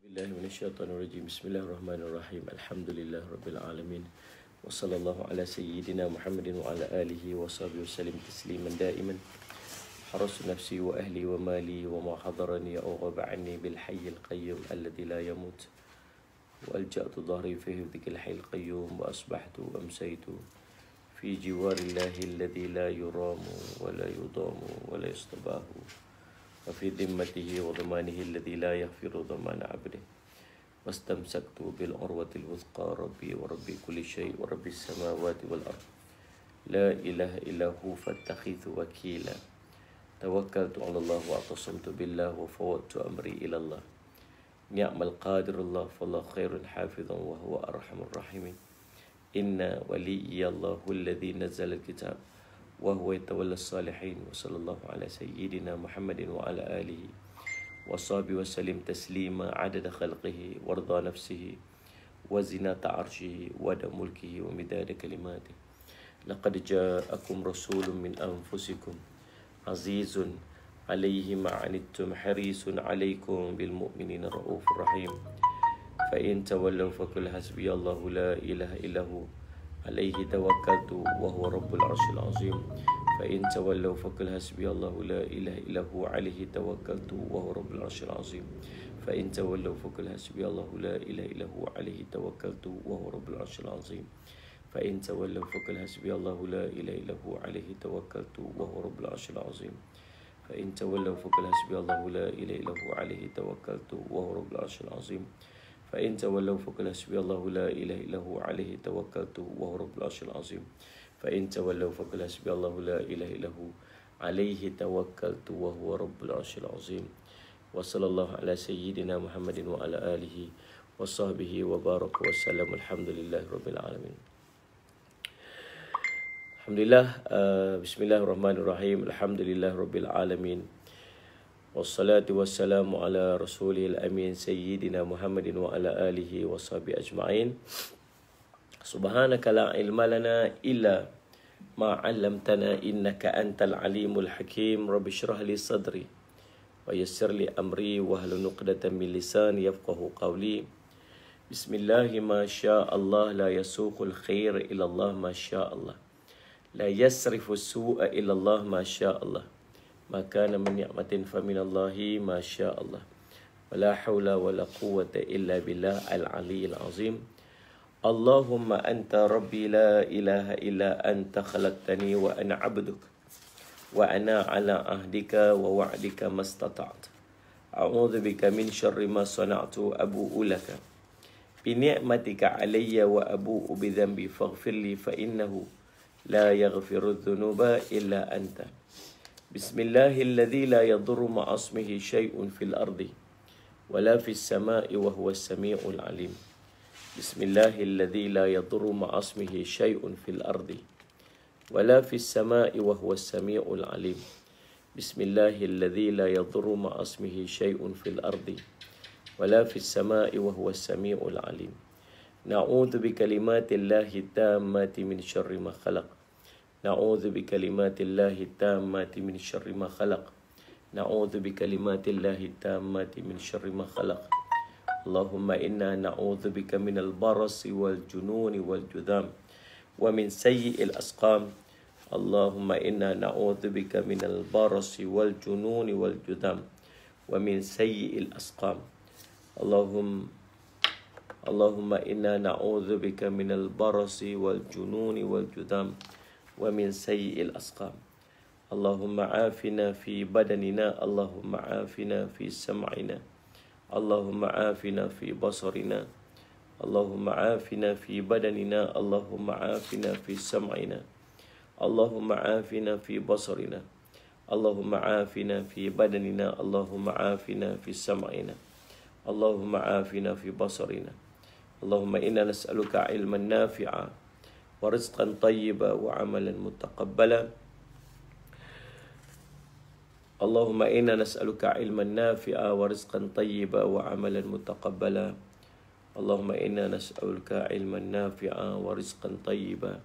Billahi minasyaitonirrajim. Bismillahirrahmanirrahim. Alhamdulillah rabbil alamin. Wa sallallahu ala sayyidina Muhammadin wa ala alihi wa sahbihi wa sallim tasliman daiman. Harasu nafsi wa ahli wa mali wa ma hadarani aw ghaba anni bil hayyil qayyum alladhi la yamut. Wa alja'tu dhahri fi hifdhikal hayyil qayyum wa asbahtu wa amsaytu fi jiwarillahi alladhi la yuramu wa la yudamu wa la yastabahu. وفي ذمته وضمانه الذي لا يغفر ضمان عبده واستمسكت بالعروة الوثقى ربي وربي كل شيء ورب السماوات والأرض لا إله إلا هو فاتخذ وكيلا توكلت على الله واعتصمت بالله وفوضت أمري إلى الله نعم القادر الله فالله خير حافظا وهو أرحم الراحمين إن ولي الله الذي نزل الكتاب وهو يتولى الصالحين وصلى الله على سيدنا محمد وعلى آله وصحبه وسلم تسليما عدد خلقه ورضا نفسه وزنة عرشه ودى ملكه ومداد كلماته لقد جاءكم رسول من أنفسكم عزيز عليه ما عنتم حريص عليكم بالمؤمنين رؤوف رحيم فإن تولوا فقل حسبي الله لا إله إلا هو عليه توكلت وهو رب العرش العظيم فإن تولوا فقل حسبي الله لا إله إلا هو عليه توكلت وهو رب العرش العظيم فإن تولوا فقل حسبي الله لا إله إلا هو عليه توكلت وهو رب العرش العظيم فإن تولوا فقل حسبي الله لا إله إلا هو عليه توكلت وهو رب العرش العظيم فإن تولوا فقل حسبي الله لا إله إلا هو عليه توكلت وهو رب العرش العظيم فإن تولوا فقل حسبي الله لا إله إلا هو عليه توكلت وهو رب العرش العظيم فإن تولوا فقل حسبي الله لا إله إلا هو عليه توكلت وهو رب العرش العظيم وصلى الله على سيدنا محمد وعلى آله وصحبه وبارك وسلم الحمد لله رب العالمين. Alhamdulillah, bismillahirrahmanirrahim. Alhamdulillah rabbil alamin. Wassalatu wassalamu ala rasulil amin sayyidina Muhammadin wa ala alihi wa sahbihi ajma'in. Subhanaka la ilma lana illa ma 'allamtana innaka antal alimul hakim. Rabbi shrah li sadri wa yassir li amri wa hlul 'uqdatam min lisani yafqahu qawli. Bismillahi ma syaa Allah la yasuqul khair illa Allah ma syaa Allah. La yasrifu su'a illa Allah ma syaa Allah. Maka min ni'matin faminallahi ma syaa Allah. Wala haula wala quwwata illa billah al-aliyyil azim. Allahumma anta rabbi la ilaha illa anta khalaqtani wa ana 'abduk wa ana 'ala ahdika wa wa'dika mastata'tu. A'udzu bika min syarri ma sana'tu abu'u laka bi ni'matika 'alayya wa abu'u bi dhanbi faghfir li fa innahu la yaghfiru dhunuba illa anta. Bismillahilladzi la yadurru ma'asmihi syai'un fil ardi wala fis sama'i wa huwas sami'ul alim. Bismillahilladzi la yadurru ma'asmihi syai'un fil ardi wala fis sama'i wa huwas sami'ul alim. Bismillahilladzi la yadurru ma'asmihi syai'un fil ardi wala fis sama'i wa huwas sami'ul alim. Na'udzu bikalimatillahi tammati min syarri ma khalaq. Na'udzu bikalimatillahi tammati min syarri ma khalaq. Na'udzu bikalimatillahi tammati min syarri ma khalaq. Allahumma inna na'udzu bika minal barasi wal jununi wal judham wa min sayyi'il asqam. Allahumma inna na'udzu bika minal barasi wal jununi wal judham wa min sayyi'il asqam. Allahumma inna na'udzu bika minal barasi wal jununi wal judham wa min sayyi'il asqam. Allahumma afina fi badanina, Allahumma afina fi sam'ina, Allahumma afina fi basarina, Allahumma afina fi badanina, Allahumma afina fi sam'ina, Allahumma afina fi basarina, Allahumma afina fi badanina, Allahumma afina fi sam'ina, Allahumma afina fi basarina. Allahumma inna nas'aluka ilman nafi'a wa rizqan tayyiba wa amalan mutaqabbala. Allahumma inna nas'aluka ilman nafi'a wa rizqan tayyiba wa amalan mutaqabbala. Allahumma inna nas'aluka ilman nafi'a wa rizqan tayyiba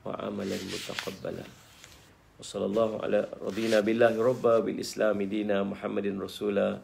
wa amalan mutaqabbala. Wa sallallahu ala radina billahi rabba bil islami dina Muhammadin rasula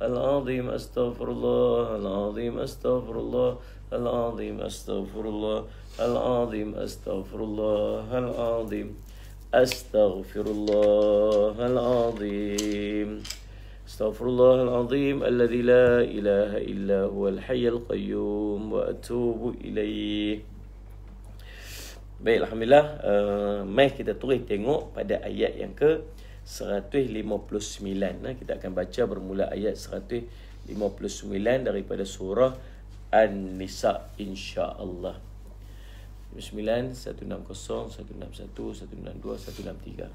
العظيم أستغفر الله العظيم أستغفر الله العظيم أستغفر الله العظيم أستغفر الله العظيم أستغفر الله العظيم أستغفر الله العظيم الذي لا إله إلا هو الحي القيوم وأتوب إليه. Baik, Alhamdulillah. Mari kita terus tengok pada ayat yang ke 159. Kita akan baca bermula ayat 159 daripada surah An-Nisa, insya-Allah. 160, 161, 162, 163.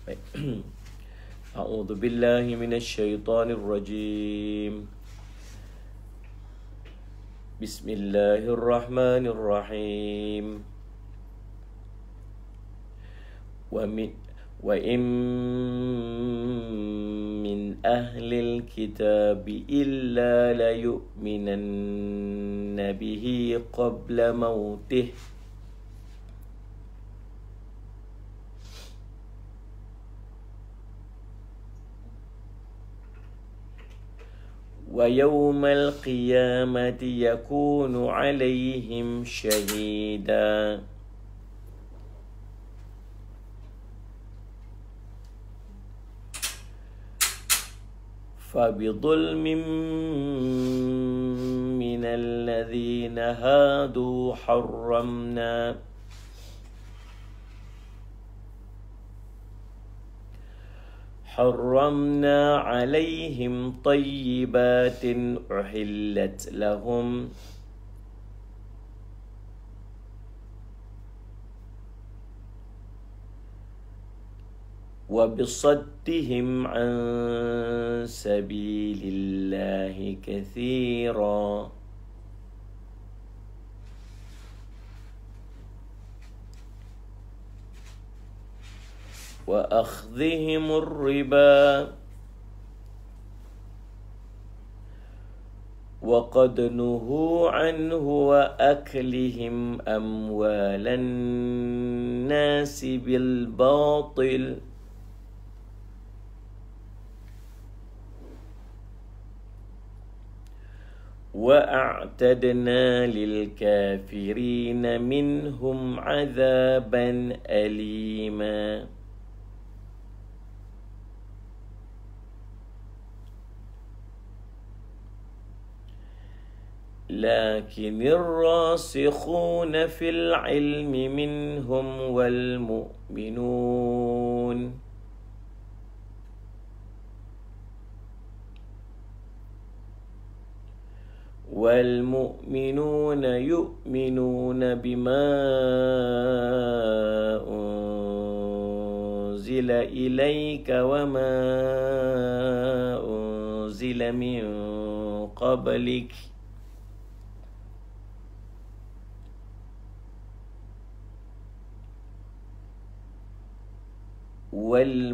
Baik. A'udzu billahi minasyaitonir rajim. Bismillahirrahmanirrahim. Wa in min ahlil kitabi illa la yu'minanna bihi qabla mautih. Wa yawmal qiyamati yakunu alaihim syahida. فبظلم من الذين هادوا حرمنا عليهم طيبات أحلت لهم وبصدهم عن سبيل الله كثيرا وأخذهم الربا وقد نهوا عنه وأكلهم أموال الناس بالباطل وأعتدنا للكافرين منهم عذابا أليما. لكن الراسخون في العلم منهم والمؤمنون يؤمنون بما أنزل إليك وما أنزل من قبلك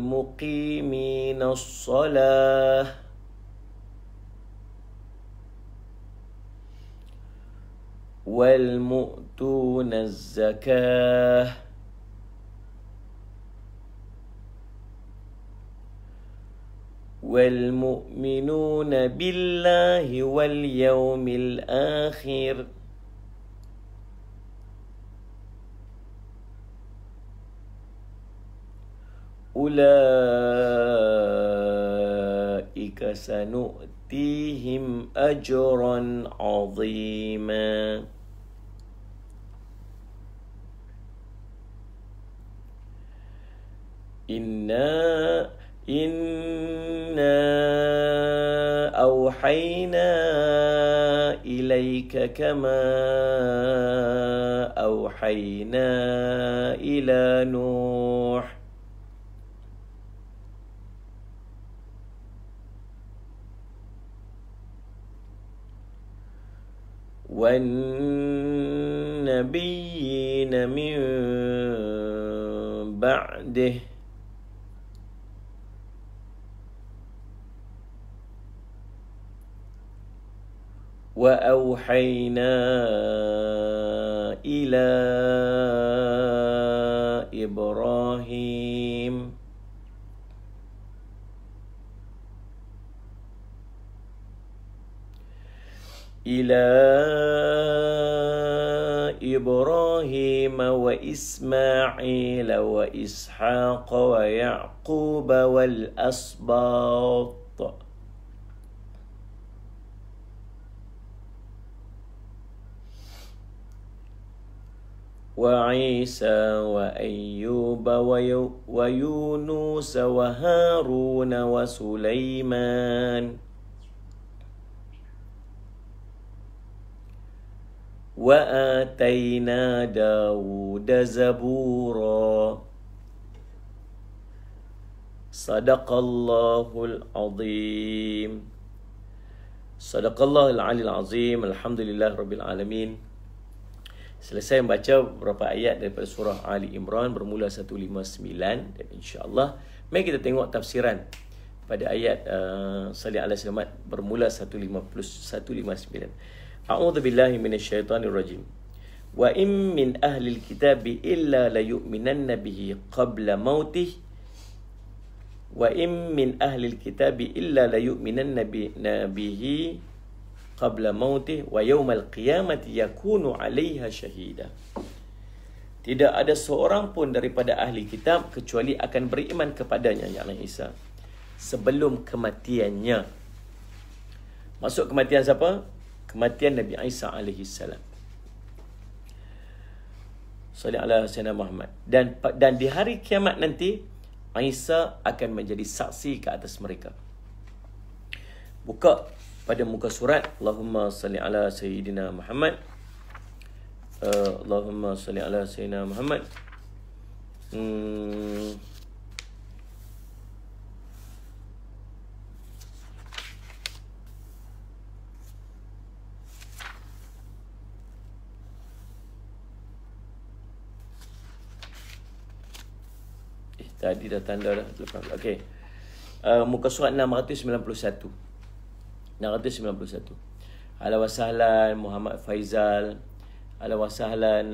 والمقيمين الصلاة والمؤتون الزكاة والمؤمنون بالله واليوم الآخر أولئك سنؤتيهم أجرا عظيما. إنا أوحينا إليك كما أوحينا إلى نوح والنبيين من بعده وأوحينا إلى إبراهيم إلى إبراهيم وإسماعيل وإسحاق ويعقوب والأسباط وعيسى وأيوب ويونس وهارون وسليمان وآتينا داود زبورا صدق الله العظيم صدق الله العلي العظيم الحمد لله رب العالمين. Selesai membaca beberapa ayat daripada surah Ali Imran bermula 159 dan insya-Allah mari kita tengok tafsiran pada ayat salih alaihi wasallam bermula 159. A'udzu billahi minasyaitonir rajim. Wa in min ahli alkitabi illa la yu'minanna bihi qabla mautih. Wa in min ahli alkitabi illa la yu'minanna bihi qabla mautih wa yawmal qiyamati yakunu 'alaiha syahida. Tidak ada seorang pun daripada ahli kitab kecuali akan beriman kepadanya, yakni Isa, sebelum kematiannya. Maksud kematian siapa? Kematian Nabi Isa alaihi salam. Sallallahu alaihi wasallam Muhammad. Dan di hari kiamat nanti Isa akan menjadi saksi ke atas mereka. Buka pada muka surat Allahumma salli ala sayyidina Muhammad. Allahumma salli ala sayyidina Muhammad. Tadi dah tanda dah. Okey. Muka surat 691. 691. Ahlan wa sahlan Muhammad Faizal. Ahlan wa sahlan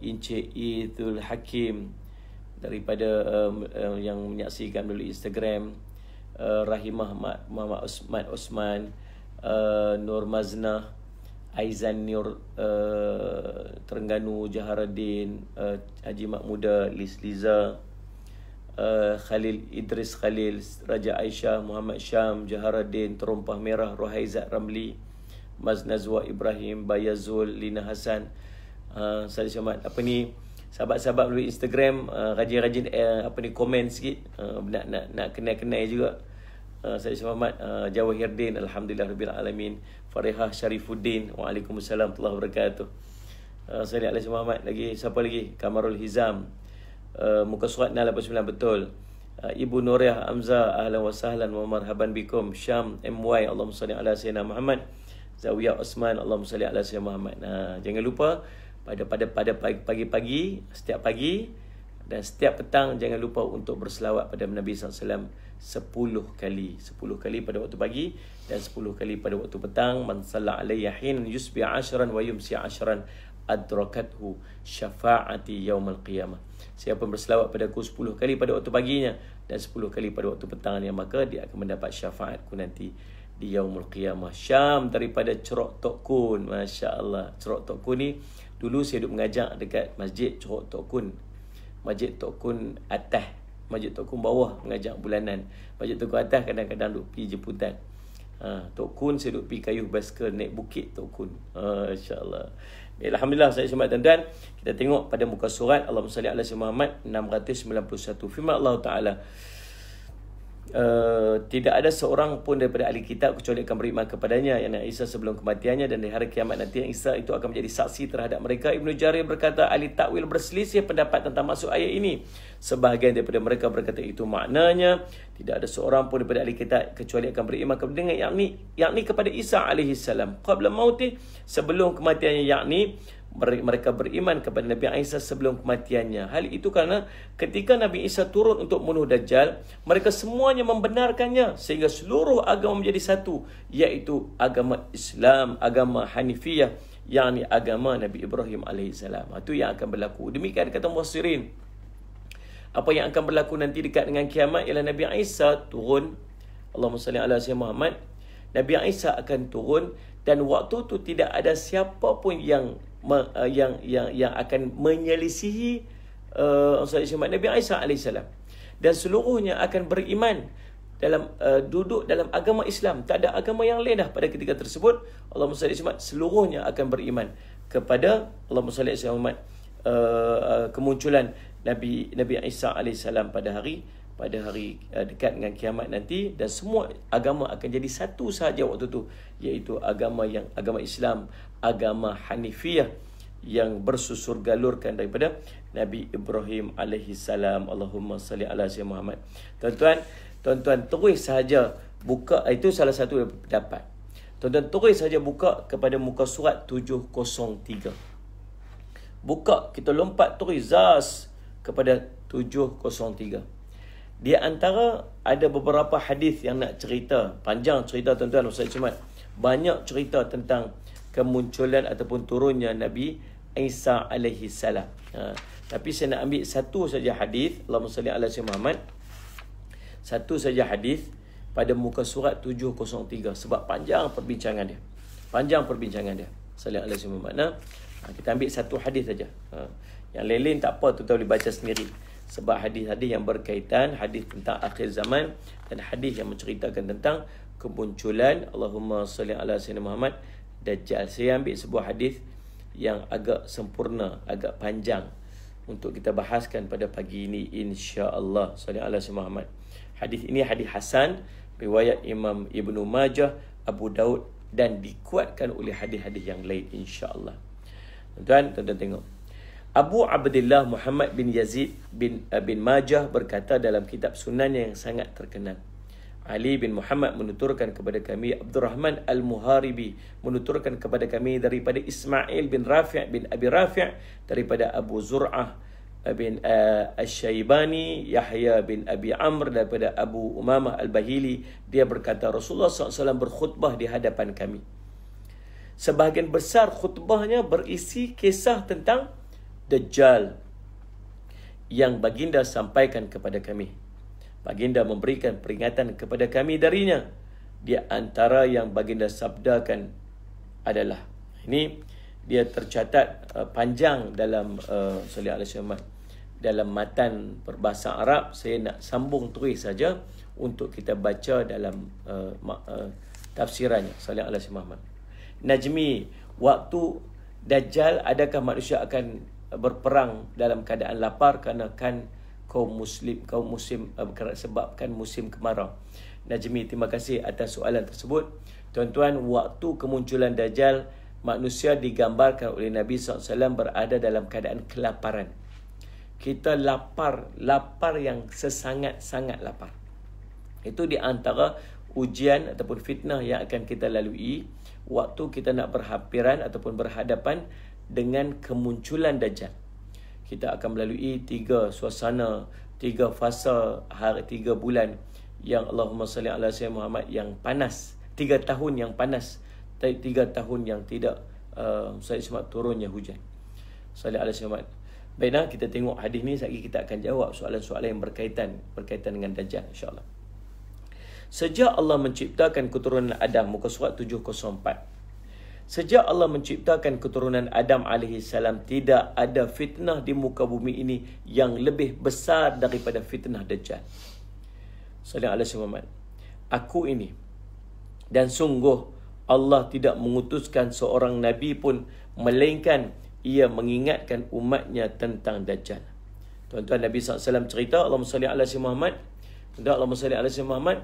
Encik Ithul Hakim daripada yang menyaksikan melalui Instagram. Rahimah Muhammad Osman, Nur Maznah, Aizan Nur Terengganu, Jaharuddin, Haji Makmuda, Liza, Khalil Idris Khalil, Raja Aisyah, Muhammad Syam, Jaharuddin, Terumpah Merah, Rohaizat Ramli, Maz Nazwa Ibrahim, Bayazul, Lina Hasan. Saya selamat sahabat-sahabat melalui Instagram, rajin-rajin komen sikit, nak kenal-kenal juga. Saya selamat Jawahirdin, alhamdulillah rabbil alamin. Farihah Syarifuddin, waalaikumsalam warahmatullahi wabarakatuh. Saya Ali Muhammad lagi, siapa lagi? Kamarul Hizam. Muka surat 689 betul. Ibu Nuriah Hamzah, ahlan wa sahlan wa marhaban bikum. Syam MY, Allahumma salli ala sayyidina Muhammad. Zawiyah Osman, Allahumma salli ala sayyidina Muhammad. Jangan lupa pada pagi-pagi, setiap pagi dan setiap petang, jangan lupa untuk berselawat pada Nabi SAW 10 kali. 10 kali pada waktu pagi dan 10 kali pada waktu petang. Man salla alayya hin yusbi 10 wa yumsi 10 adrakathu syafa'ati yaumal qiyamah. Siapa berselawat pada aku 10 kali pada waktu paginya dan 10 kali pada waktu petangnya, maka dia akan mendapat syafaatku nanti di yaumul qiyamah. Syam daripada Cerok Tok Kun. Masya-Allah. Cerok Tok Kun ni dulu saya duduk mengajar dekat Masjid Cerok Tok Kun. Masjid Tok Kun atas, Masjid Tok Kun bawah mengajar bulanan. Masjid Tok Kun atas kadang-kadang duduk pergi jemputan. Tok Kun saya duduk pergi kayuh basikal naik bukit Tok Kun. Masya-Allah. Alhamdulillah, saya selamat tuan-tuan. Kita tengok pada muka surat Allahumma salli ala sayyidina Muhammad 691. Firman Allah Taala, tidak ada seorang pun daripada ahli kitab kecuali akan beriman kepadanya, yang Isa sebelum kematiannya, dan di hari kiamat nanti Isa itu akan menjadi saksi terhadap mereka. Ibnu Jarir berkata, ahli takwil berselisih pendapat tentang maksud ayat ini. Sebahagian daripada mereka berkata itu maknanya tidak ada seorang pun daripada ahli kitab kecuali akan beriman kepadanya, yakni kepada Isa alaihi salam qabla mautih, sebelum kematiannya, yakni mereka beriman kepada Nabi Isa sebelum kematiannya. Hal itu kerana ketika Nabi Isa turun untuk membunuh Dajjal, mereka semuanya membenarkannya sehingga seluruh agama menjadi satu, iaitu agama Islam, agama Hanifiyah, yakni agama Nabi Ibrahim AS. Itu yang akan berlaku. Demikian kata mufassirin. Apa yang akan berlaku nanti dekat dengan kiamat ialah Nabi Isa turun. Allahumma salli ala sayyidina Muhammad. Nabi Isa akan turun dan waktu tu tidak ada siapa pun yang akan menyelisihi Nabi Isa alaihissalam, dan seluruhnya akan beriman dalam duduk dalam agama Islam. Tak ada agama yang lain dah pada ketika tersebut. Allahumma salli alaihi seluruhnya akan beriman kepada Allahumma salli alaihi kemunculan Nabi Isa alaihissalam pada hari dekat dengan kiamat nanti, dan semua agama akan jadi satu sahaja waktu tu, iaitu agama Islam, agama Hanifiyah yang bersusur galurkan daripada Nabi Ibrahim alaihi salam. Allahumma salli ala sayyidina Muhammad. Tuan-tuan terus sahaja buka, itu salah satu pendapat. Tuan-tuan terus sahaja buka kepada muka surat 703. Buka, kita lompat terus zas kepada 703. Di antara ada beberapa hadis yang nak cerita, panjang cerita tuan-tuan, Ustaz Somad. Banyak cerita tentang kemunculan ataupun turunnya Nabi Isa alaihi salam. Tapi saya nak ambil satu saja hadis, Allahumma salli ala sayyidina Muhammad. Satu saja hadis pada muka surat 703, sebab panjang perbincangan dia. Sallallahu alaihi wasallam. Kita ambil satu hadis saja. Yang lain-lain tak apa, tu boleh baca sendiri. Sebab hadis-hadis yang berkaitan, hadis tentang akhir zaman dan hadis yang menceritakan tentang kemunculan Allahumma salli ala sayyidina Muhammad Dajjal. Saya ambil sebuah hadis yang agak sempurna, agak panjang untuk kita bahaskan pada pagi ini, insya-Allah. Salli ala sayyidina Muhammad. Hadis ini hadis hasan, riwayat Imam Ibnu Majah, Abu Daud, dan dikuatkan oleh hadis-hadis yang lain, insya-Allah. Tuan-tuan tengok. Abu Abdullah Muhammad bin Yazid bin Majah berkata dalam kitab sunannya yang sangat terkenal. Ali bin Muhammad menuturkan kepada kami, Abdurrahman Al-Muharibi menuturkan kepada kami daripada Ismail bin Rafi' bin Abi Rafi' daripada Abu Zur'ah bin Asy-Syaibani, Yahya bin Abi Amr daripada Abu Umamah Al-Bahili. Dia berkata Rasulullah SAW berkhutbah di hadapan kami. Sebahagian besar khutbahnya berisi kisah tentang Dajjal yang baginda sampaikan kepada kami. Baginda memberikan peringatan kepada kami darinya. Di antara yang baginda sabdakan adalah, ini dia tercatat panjang dalam sallallahu alaihi wasallam dalam matan berbahasa Arab. Saya nak sambung terus saja untuk kita baca dalam tafsirannya sallallahu alaihi wasallam. Najmi, waktu Dajjal, adakah manusia akan berperang dalam keadaan lapar kerana kan kaum muslim sebabkan musim kemarau? Najmi, terima kasih atas soalan tersebut. Tuan-tuan, waktu kemunculan Dajjal, manusia digambarkan oleh Nabi SAW berada dalam keadaan kelaparan. Kita lapar yang sesangat-sangat lapar. Itu di antara ujian ataupun fitnah yang akan kita lalui waktu kita nak berhampiran ataupun berhadapan dengan kemunculan Dajjal. Kita akan melalui 3 suasana, 3 fasa, 3 bulan yang Allahumma salli ala sayyidina Muhammad yang panas, 3 tahun yang panas, 3 tahun yang tidak sempat turunnya hujan. Salli ala sayyidina Muhammad. Baiklah, kita tengok hadis ni, sekali kita akan jawab soalan-soalan yang berkaitan dengan Dajjal, insya-Allah. Sejak Allah menciptakan keturunan Adam, muka surat 704. Sejak Allah menciptakan keturunan Adam alaihissalam, tidak ada fitnah di muka bumi ini yang lebih besar daripada fitnah Dajjal. Sallallahu alaihi wasallam. Aku ini, dan sungguh Allah tidak mengutuskan seorang Nabi pun melainkan ia mengingatkan umatnya tentang Dajjal. Tuan-tuan, Nabi SAW cerita, Allahumma salli ala sayyidina Muhammad. Tuan-tuan, Allahumma salli ala sayyidina Muhammad.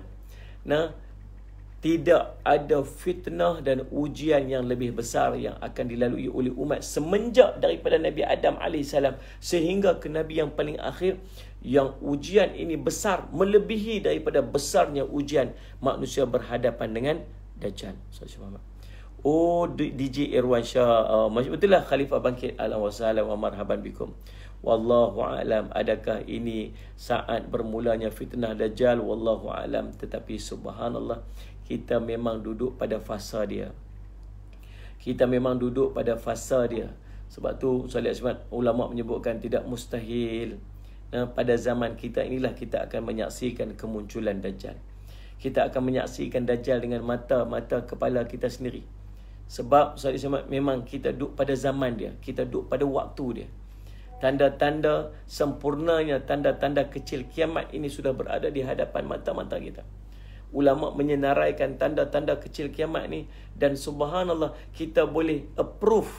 Tidak ada fitnah dan ujian yang lebih besar yang akan dilalui oleh umat semenjak daripada Nabi Adam AS sehingga ke Nabi yang paling akhir, yang ujian ini besar melebihi daripada besarnya ujian manusia berhadapan dengan Dajjal. Oh, DJ Irwan Shah, betul lah Khalifah Bangkit, ahlan wa sahlan wa marhaban bikum. Wallahu alam, adakah ini saat bermulanya fitnah Dajjal? Wallahu alam. Tetapi subhanallah, kita memang duduk pada fasa dia. Sebab tu ulama menyebutkan tidak mustahil. Pada zaman kita inilah kita akan menyaksikan kemunculan Dajjal. Kita akan menyaksikan Dajjal dengan mata kepala kita sendiri. Sebab Ustaz Ismail, memang kita duduk pada zaman dia, kita duduk pada waktu dia. Tanda-tanda sempurnanya, tanda-tanda kecil kiamat ini sudah berada di hadapan mata-mata kita. Ulama menyenaraikan tanda-tanda kecil kiamat ni, dan subhanallah, kita boleh approve,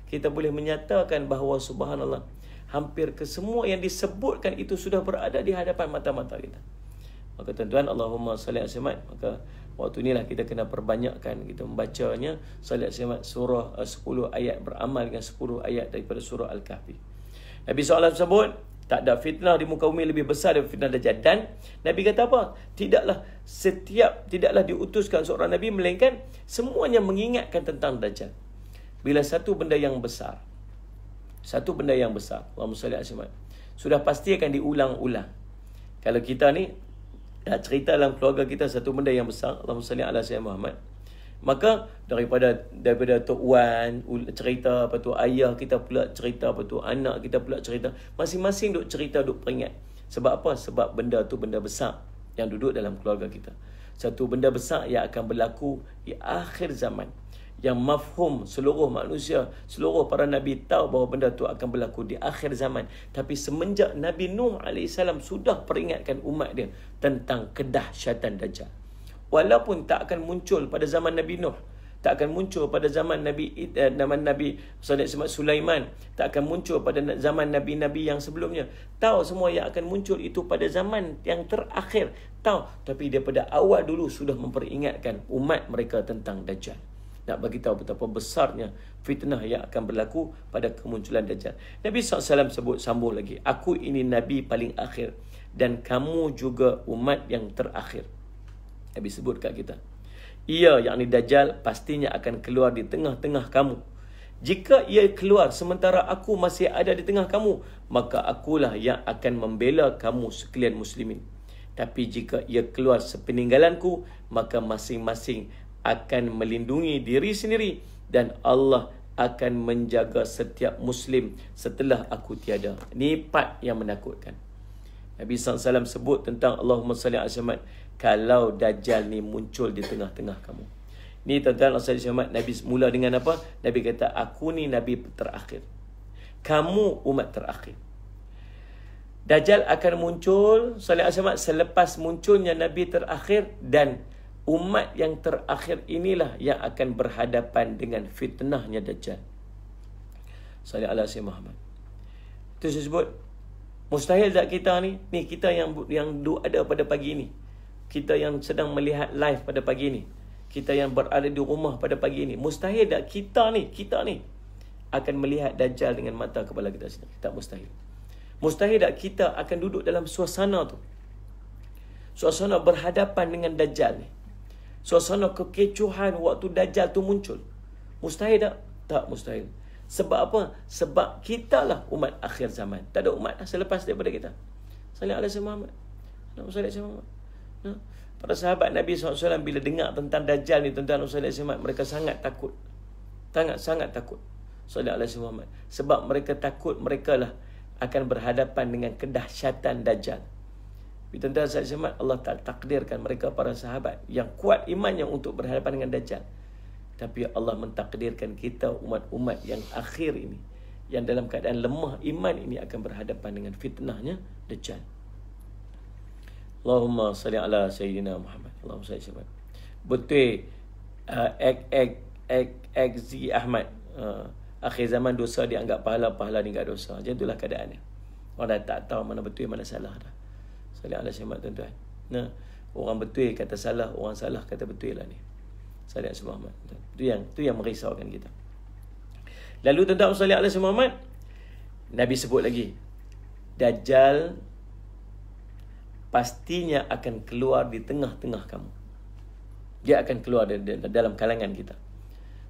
kita boleh menyatakan bahawa subhanallah, hampir kesemua yang disebutkan itu sudah berada di hadapan mata-mata kita. Maka tuan-tuan, Allahumma salli ala Muhammad, maka waktu inilah kita kena perbanyakkan kita membacanya salat Muhammad surah 10 ayat, beramal dengan 10 ayat daripada surah Al-Kahfi. Nabi SAW sebut tak ada fitnah di muka bumi lebih besar daripada fitnah Dajjal. Dan Nabi kata apa? Tidaklah diutuskan seorang Nabi melainkan semuanya mengingatkan tentang Dajjal. Bila satu benda yang besar, Allahumma salli ala Muhammad, sudah pasti akan diulang-ulang. Kalau kita ni dah cerita dalam keluarga kita satu benda yang besar, Allahumma salli ala Muhammad, maka daripada Tok Wan cerita, lepas tu ayah kita pula cerita, lepas tu anak kita pula cerita, masing-masing duk cerita, duk peringat. Sebab apa? Sebab benda tu benda besar yang duduk dalam keluarga kita. Satu benda besar yang akan berlaku di akhir zaman, yang mafhum seluruh manusia, seluruh para Nabi tahu bahawa benda tu akan berlaku di akhir zaman. Tapi semenjak Nabi Nuh AS sudah peringatkan umat dia tentang kedahsyatan Dajjal. Walaupun tak akan muncul pada zaman Nabi Nuh, tak akan muncul pada zaman Nabi Sulaiman, tak akan muncul pada zaman Nabi-Nabi yang sebelumnya. Tahu semua yang akan muncul itu pada zaman yang terakhir. Tahu, tapi daripada awal dulu sudah memperingatkan umat mereka tentang Dajjal. Nak bagi tahu betapa besarnya fitnah yang akan berlaku pada kemunculan Dajjal. Nabi SAW sebut sambung lagi, aku ini Nabi paling akhir dan kamu juga umat yang terakhir. Nabi sebut kat kita, ia, yakni Dajjal, pastinya akan keluar di tengah-tengah kamu. Jika ia keluar sementara aku masih ada di tengah kamu, maka akulah yang akan membela kamu sekalian muslimin. Tapi jika ia keluar sepeninggalanku, maka masing-masing akan melindungi diri sendiri, dan Allah akan menjaga setiap muslim setelah aku tiada. Ini part yang menakutkan. Nabi SAW sebut tentang Allahumma salli ala Muhammad, kalau Dajjal ni muncul di tengah-tengah kamu. Ni tuan-tuan, Nabi mula dengan apa? Nabi kata, aku ni Nabi terakhir, kamu umat terakhir. Dajjal akan muncul, salli ala Muhammad, selepas munculnya Nabi terakhir, dan umat yang terakhir inilah yang akan berhadapan dengan fitnahnya Dajjal. Salli ala Muhammad. Itu saya sebut, mustahil tak kita ni kita yang ada pada pagi ni, kita yang sedang melihat live pada pagi ni, kita yang berada di rumah pada pagi ni, mustahil tak kita ni akan melihat Dajjal dengan mata kepala kita sendiri? Tak mustahil. Mustahil tak kita akan duduk dalam suasana tu, suasana berhadapan dengan Dajjal ni, suasana kekecohan waktu Dajjal tu muncul? Mustahil tak? Tak mustahil. Sebab apa? Sebab kita lah umat akhir zaman. Tak ada umat dah selepas daripada kita. Salli ala Muhammad. Para sahabat Nabi SAW bila dengar tentang Dajjal ni, tuan-tuan, mereka sangat takut. Sangat takut. Salli ala Muhammad. Sebab mereka takut mereka lah akan berhadapan dengan kedahsyatan Dajjal. Tuan-tuan, Allah takdirkan mereka para sahabat yang kuat imannya untuk berhadapan dengan Dajjal. Tapi Allah mentakdirkan kita umat-umat yang akhir ini, yang dalam keadaan lemah iman ini, akan berhadapan dengan fitnahnya Dajjal. Allahumma salli ala Sayyidina Muhammad. Allahumma salli ala Muhammad. Betul XZ Ahmad, akhir zaman dosa dianggap pahala ni tak dosa. Macam itulah keadaannya. Orang dah tak tahu mana betul mana salah dah. Salli ala Muhammad, tuan-tuan. Orang betul kata salah, orang salah kata betul lah ni. Salli ala Muhammad. Itu yang merisaukan kita. Lalu tentang salli ala Muhammad, Nabi sebut lagi, Dajjal pastinya akan keluar di tengah-tengah kamu. Dia akan keluar dalam kalangan kita.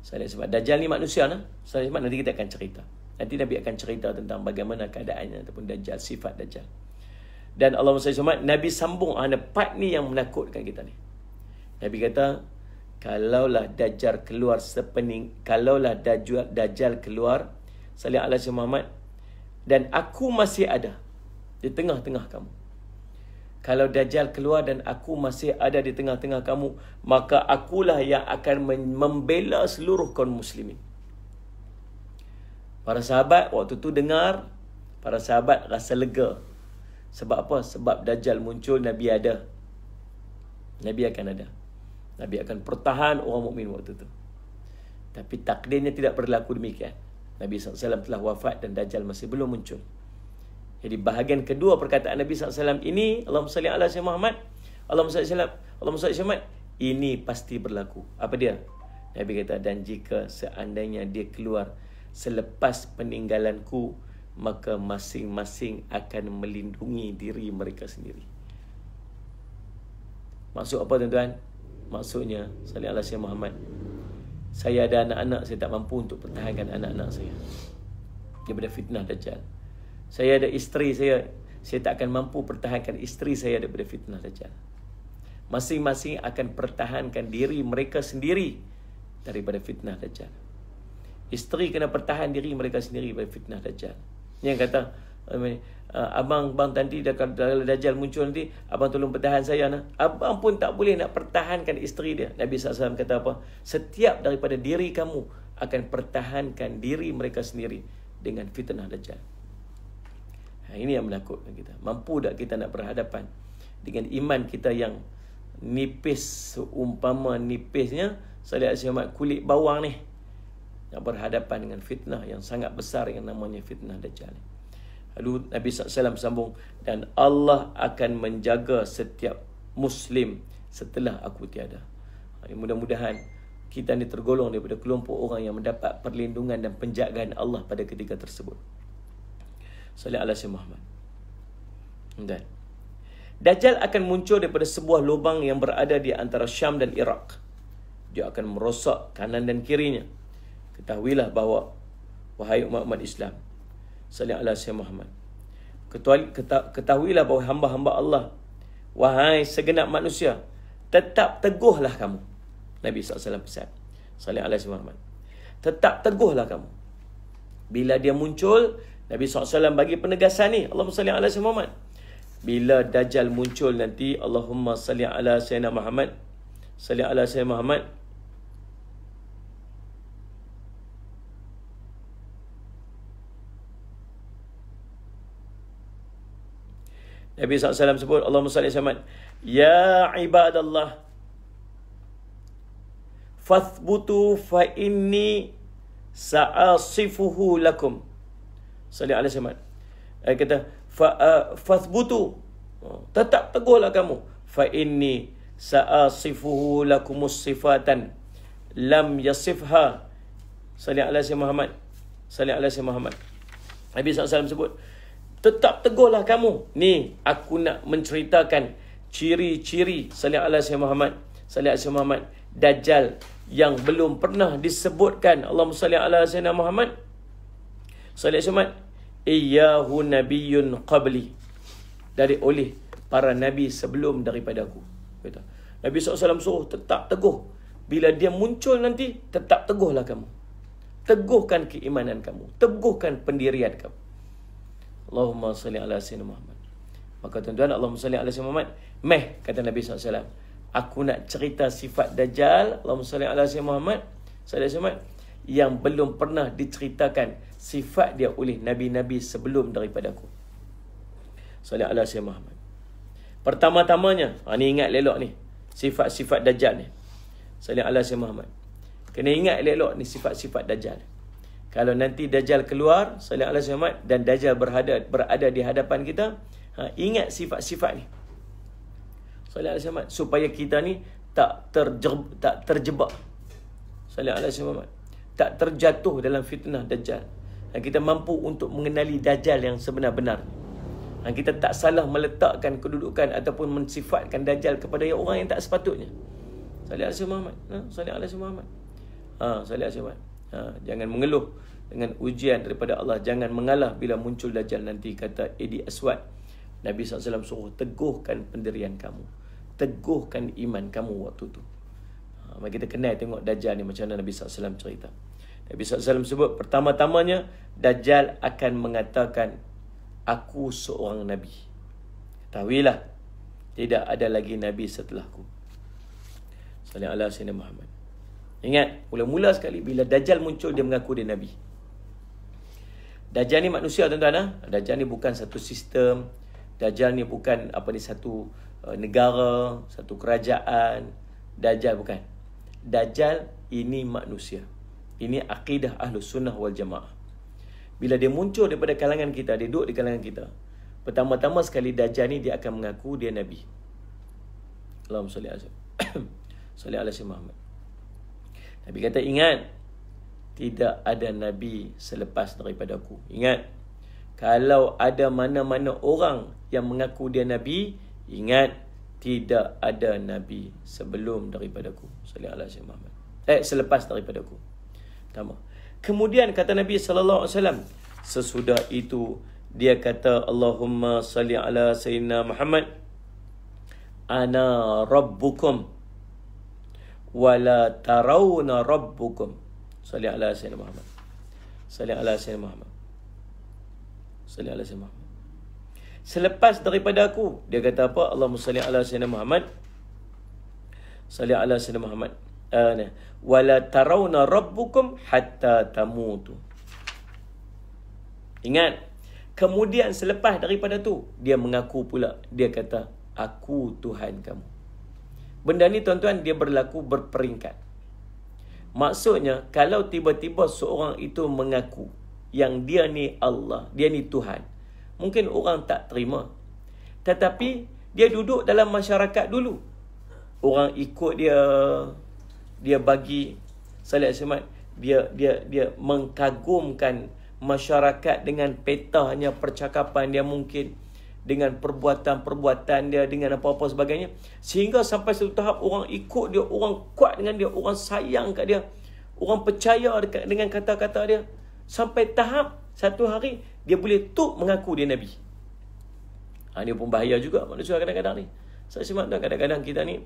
Sebab Dajjal ni manusia nah. Sebab nanti kita akan cerita. Nanti Nabi akan cerita tentang bagaimana keadaannya ataupun Dajjal, sifat Dajjal. Dan Allah SWT, Nabi sambung part ni yang menakutkan kita ni. Nabi kata, kalaulah Dajjal keluar Dajjal keluar, salli ala Muhammad, dan aku masih ada di tengah-tengah kamu, Kalau Dajjal keluar dan aku masih ada di tengah-tengah kamu, maka akulah yang akan membela seluruh kaum muslimin. Para sahabat waktu tu dengar, para sahabat rasa lega. Sebab apa? Sebab Dajjal muncul, Nabi ada. Nabi akan ada. Nabi akan pertahan orang mukmin waktu tu. Tapi takdirnya tidak berlaku demikian. Nabi SAW telah wafat dan Dajjal masih belum muncul. Jadi bahagian kedua perkataan Nabi SAW ini, Allahumma salli ala sayyidina Muhammad, Allahumma salli Muhammad, ini pasti berlaku. Apa dia? Nabi kata, dan jika seandainya dia keluar selepas peninggalanku, maka masing-masing akan melindungi diri mereka sendiri. Maksud apa tuan-tuan? Maksudnya, salli ala sayyidina Muhammad, saya ada anak-anak, saya tak mampu untuk pertahankan anak-anak saya daripada fitnah Dajjal. Saya ada isteri saya tak akan mampu pertahankan isteri saya daripada fitnah Dajjal. Masing-masing akan pertahankan diri mereka sendiri daripada fitnah Dajjal. Isteri kena pertahan diri mereka sendiri daripada fitnah Dajjal. Yang kata, abang tadi kalau Dajjal muncul nanti, abang tolong pertahan saya. Abang pun tak boleh nak pertahankan isteri dia. Nabi SAW kata apa? Setiap daripada diri kamu akan pertahankan diri mereka sendiri dengan fitnah Dajjal. Ini yang menakutkan kita. Mampu tak kita nak berhadapan dengan iman kita yang nipis, seumpama nipisnya Muhammad kulit bawang ni, nak berhadapan dengan fitnah yang sangat besar yang namanya fitnah Dajjal. Lalu Nabi SAW sambung, dan Allah akan menjaga setiap Muslim setelah aku tiada. Mudah-mudahan kita ni tergolong daripada kelompok orang yang mendapat perlindungan dan penjagaan Allah pada ketika tersebut. Sallallahu alaihi Muhammad. Dan Dajjal akan muncul daripada sebuah lubang yang berada di antara Syam dan Iraq. Dia akan merosak kanan dan kirinya. Ketahuilah bahawa, wahai umat Islam, sallallahu alaihi Muhammad, ketahuilah bahawa hamba-hamba Allah, wahai segenap manusia, tetap teguhlah kamu. Nabi SAW pesan, sallallahu alaihi Muhammad, tetap teguhlah kamu. Bila dia muncul, Nabi SAW bagi penegasan ni, Allahumma salli ala sayyidina Muhammad. Bila Dajjal muncul nanti, Allahumma salli ala sayyidina Muhammad, salli ala sayyidina Muhammad. Nabi SAW sebut, Allahumma salli ala sayyidina Muhammad, ya ibadallah, fathbutu fa inni sa'asifuhu lakum. Sallallahu alaihi wasallam. Kata fathbutu, tetap teguhlah kamu, fa inni sa'asifuhu lakumus sifatan lam yasifha. Sallallahu alaihi Muhammad, sallallahu alaihi Muhammad. Nabi SAW sebut, tetap teguhlah kamu. Ni aku nak menceritakan ciri-ciri sallallahu alaihi Muhammad, sallallahu alaihi Muhammad, Dajjal yang belum pernah disebutkan. Allahumma salli ala sayyidina Muhammad, sallallahu alaihi Muhammad, iyyahu nabiyyun qabli, dari oleh para nabi sebelum daripada aku. Kata Nabi SAW suruh tetap teguh. Bila dia muncul nanti, tetap teguhlah kamu. Teguhkan keimanan kamu, teguhkan pendirian kamu. Allahumma salli ala sayyidina Muhammad. Maka tuan-tuan, Allahumma salli ala sayyidina Muhammad. Meh, kata Nabi SAW, aku nak cerita sifat Dajjal, Allahumma salli ala sayyidina Muhammad, sallallahu alaihi wasallam, yang belum pernah diceritakan sifat dia oleh nabi-nabi sebelum daripada aku. Sallallahu alaihi wasallam Muhammad. Pertama-tamanya, ni ingat elok ni, sifat-sifat Dajjal ni. Sallallahu alaihi wasallam Muhammad. Kena ingat elok ni sifat-sifat Dajjal. Kalau nanti Dajjal keluar, sallallahu alaihi wasallam, dan Dajjal berada di hadapan kita, ingat sifat-sifat ni. Sallallahu alaihi wasallam, supaya kita ni tak terjebak. Sallallahu alaihi wasallam, tak terjatuh dalam fitnah Dajjal. Dan kita mampu untuk mengenali Dajjal yang sebenar-benar. Dan kita tak salah meletakkan kedudukan ataupun mensifatkan Dajjal kepada orang yang tak sepatutnya. Sallallahu alaihi Muhammad. Sallallahu alaihi Muhammad. Sallallahu alaihi Muhammad. Jangan mengeluh dengan ujian daripada Allah. Jangan mengalah bila muncul Dajjal nanti, kata Edi Aswad. Nabi SAW suruh teguhkan pendirian kamu, teguhkan iman kamu waktu tu. Mari kita kenal tengok Dajjal ni macam mana Nabi SAW cerita. Nabi SAW sebut, pertama-tamanya Dajjal akan mengatakan, aku seorang Nabi. Ketahuilah, tidak ada lagi Nabi setelahku. Sallallahu alaihi wasallam Muhammad. Ingat, mula-mula sekali bila Dajjal muncul, dia mengaku dia Nabi. Dajjal ni manusia, tuan-tuan. Dajjal ni bukan satu sistem. Dajjal ni bukan satu negara, satu kerajaan. Dajjal bukan. Dajjal ini manusia. Ini akidah Ahlus Sunnah wal Jamaah. Bila dia muncul daripada kalangan kita, dia duduk di kalangan kita, pertama-tama sekali Dajjal ni dia akan mengaku dia Nabi. Allahumma salli ala Muhammad. Nabi kata, ingat, tidak ada Nabi selepas daripada aku. Ingat, kalau ada mana-mana orang yang mengaku dia Nabi, ingat, tidak ada Nabi sebelum daripada aku. Sallallahu alaihi Muhammad. Selepas daripada aku. Pertama. Kemudian kata Nabi sallallahu alaihi wasallam, sesudah itu dia kata, Allahumma salli ala sayyidina Muhammad, ana rabbukum wala tarawna rabbukum. Salli ala sayyidina Muhammad. Salli ala sayyidina Muhammad. Salli ala sayyidina Muhammad. Selepas daripada aku, dia kata apa? Allahumma salli ala sayyidina Muhammad. Salli ala sayyidina Muhammad. Wala tarawna rabbukum hatta tamutu. Ingat, kemudian selepas daripada tu, dia mengaku pula, dia kata, aku Tuhan kamu. Benda ni tuan-tuan, dia berlaku berperingkat. Maksudnya, kalau tiba-tiba seorang itu mengaku yang dia ni Allah, dia ni Tuhan, mungkin orang tak terima. Tetapi dia duduk dalam masyarakat dulu, orang ikut dia, dia bagi salat semat, dia mengkagumkan masyarakat dengan petanya percakapan dia, mungkin dengan perbuatan-perbuatan dia, dengan apa-apa sebagainya, sehingga sampai satu tahap orang ikut dia, orang kuat dengan dia, orang sayang kat dia, orang percaya dengan kata-kata dia, sampai tahap satu hari dia boleh mengaku dia Nabi. Ini pun bahaya juga manusia kadang-kadang ni. Saya semat kadang-kadang kita ni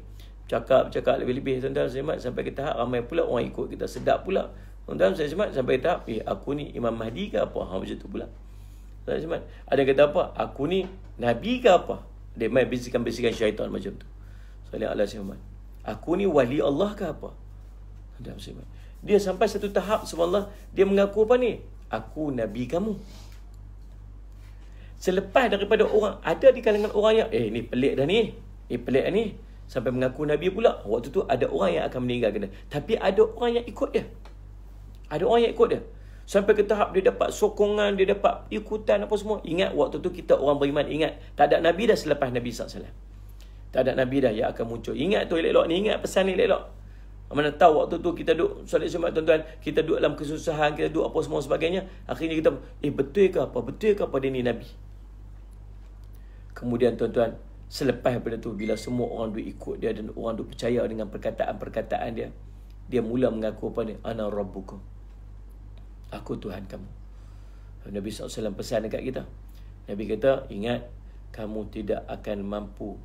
cakap lebih-lebih, tuan-tuan, saya semat, sampai ke tahap ramai pula orang ikut kita, sedap pula, tuan-tuan, saya semat, sampai ke tahap aku ni Imam Mahdi ke apa, macam tu pula. Saya semat, ada kata apa, aku ni Nabi ke apa, dia main bisikan-bisikan syaitan macam tu. Sallallahu alaihi wasallam, aku ni wali Allah ke apa. Dia sampai satu tahap, subhanallah, dia mengaku apa ni, aku Nabi kamu. Selepas daripada orang, ada di kalangan orang yang ni pelik dah ni, pelik dah ni, sampai mengaku Nabi pula. Waktu tu ada orang yang akan meninggal kena. Tapi ada orang yang ikut dia. Ada orang yang ikut dia. Sampai ke tahap dia dapat sokongan, dia dapat ikutan apa semua. Ingat waktu tu kita orang beriman, ingat, tak ada Nabi dah selepas Nabi SAW. Tak ada Nabi dah yang akan muncul. Ingat tu elok-elok ni, ingat pesan ni elok-elok. Mana tahu waktu tu kita duduk solat Jumaat, tuan-tuan, kita duduk dalam kesusahan, kita duduk apa semua sebagainya. Akhirnya kita, betul ke apa? Betul ke apa dia ni Nabi? Kemudian tuan-tuan, selepas daripada tu, bila semua orang duk ikut dia dan orang duk percaya dengan perkataan-perkataan dia, dia mula mengaku apa ni? Ana rabbukum. Aku Tuhan kamu. Nabi SAW pesan dekat kita. Nabi kata, ingat, kamu tidak akan mampu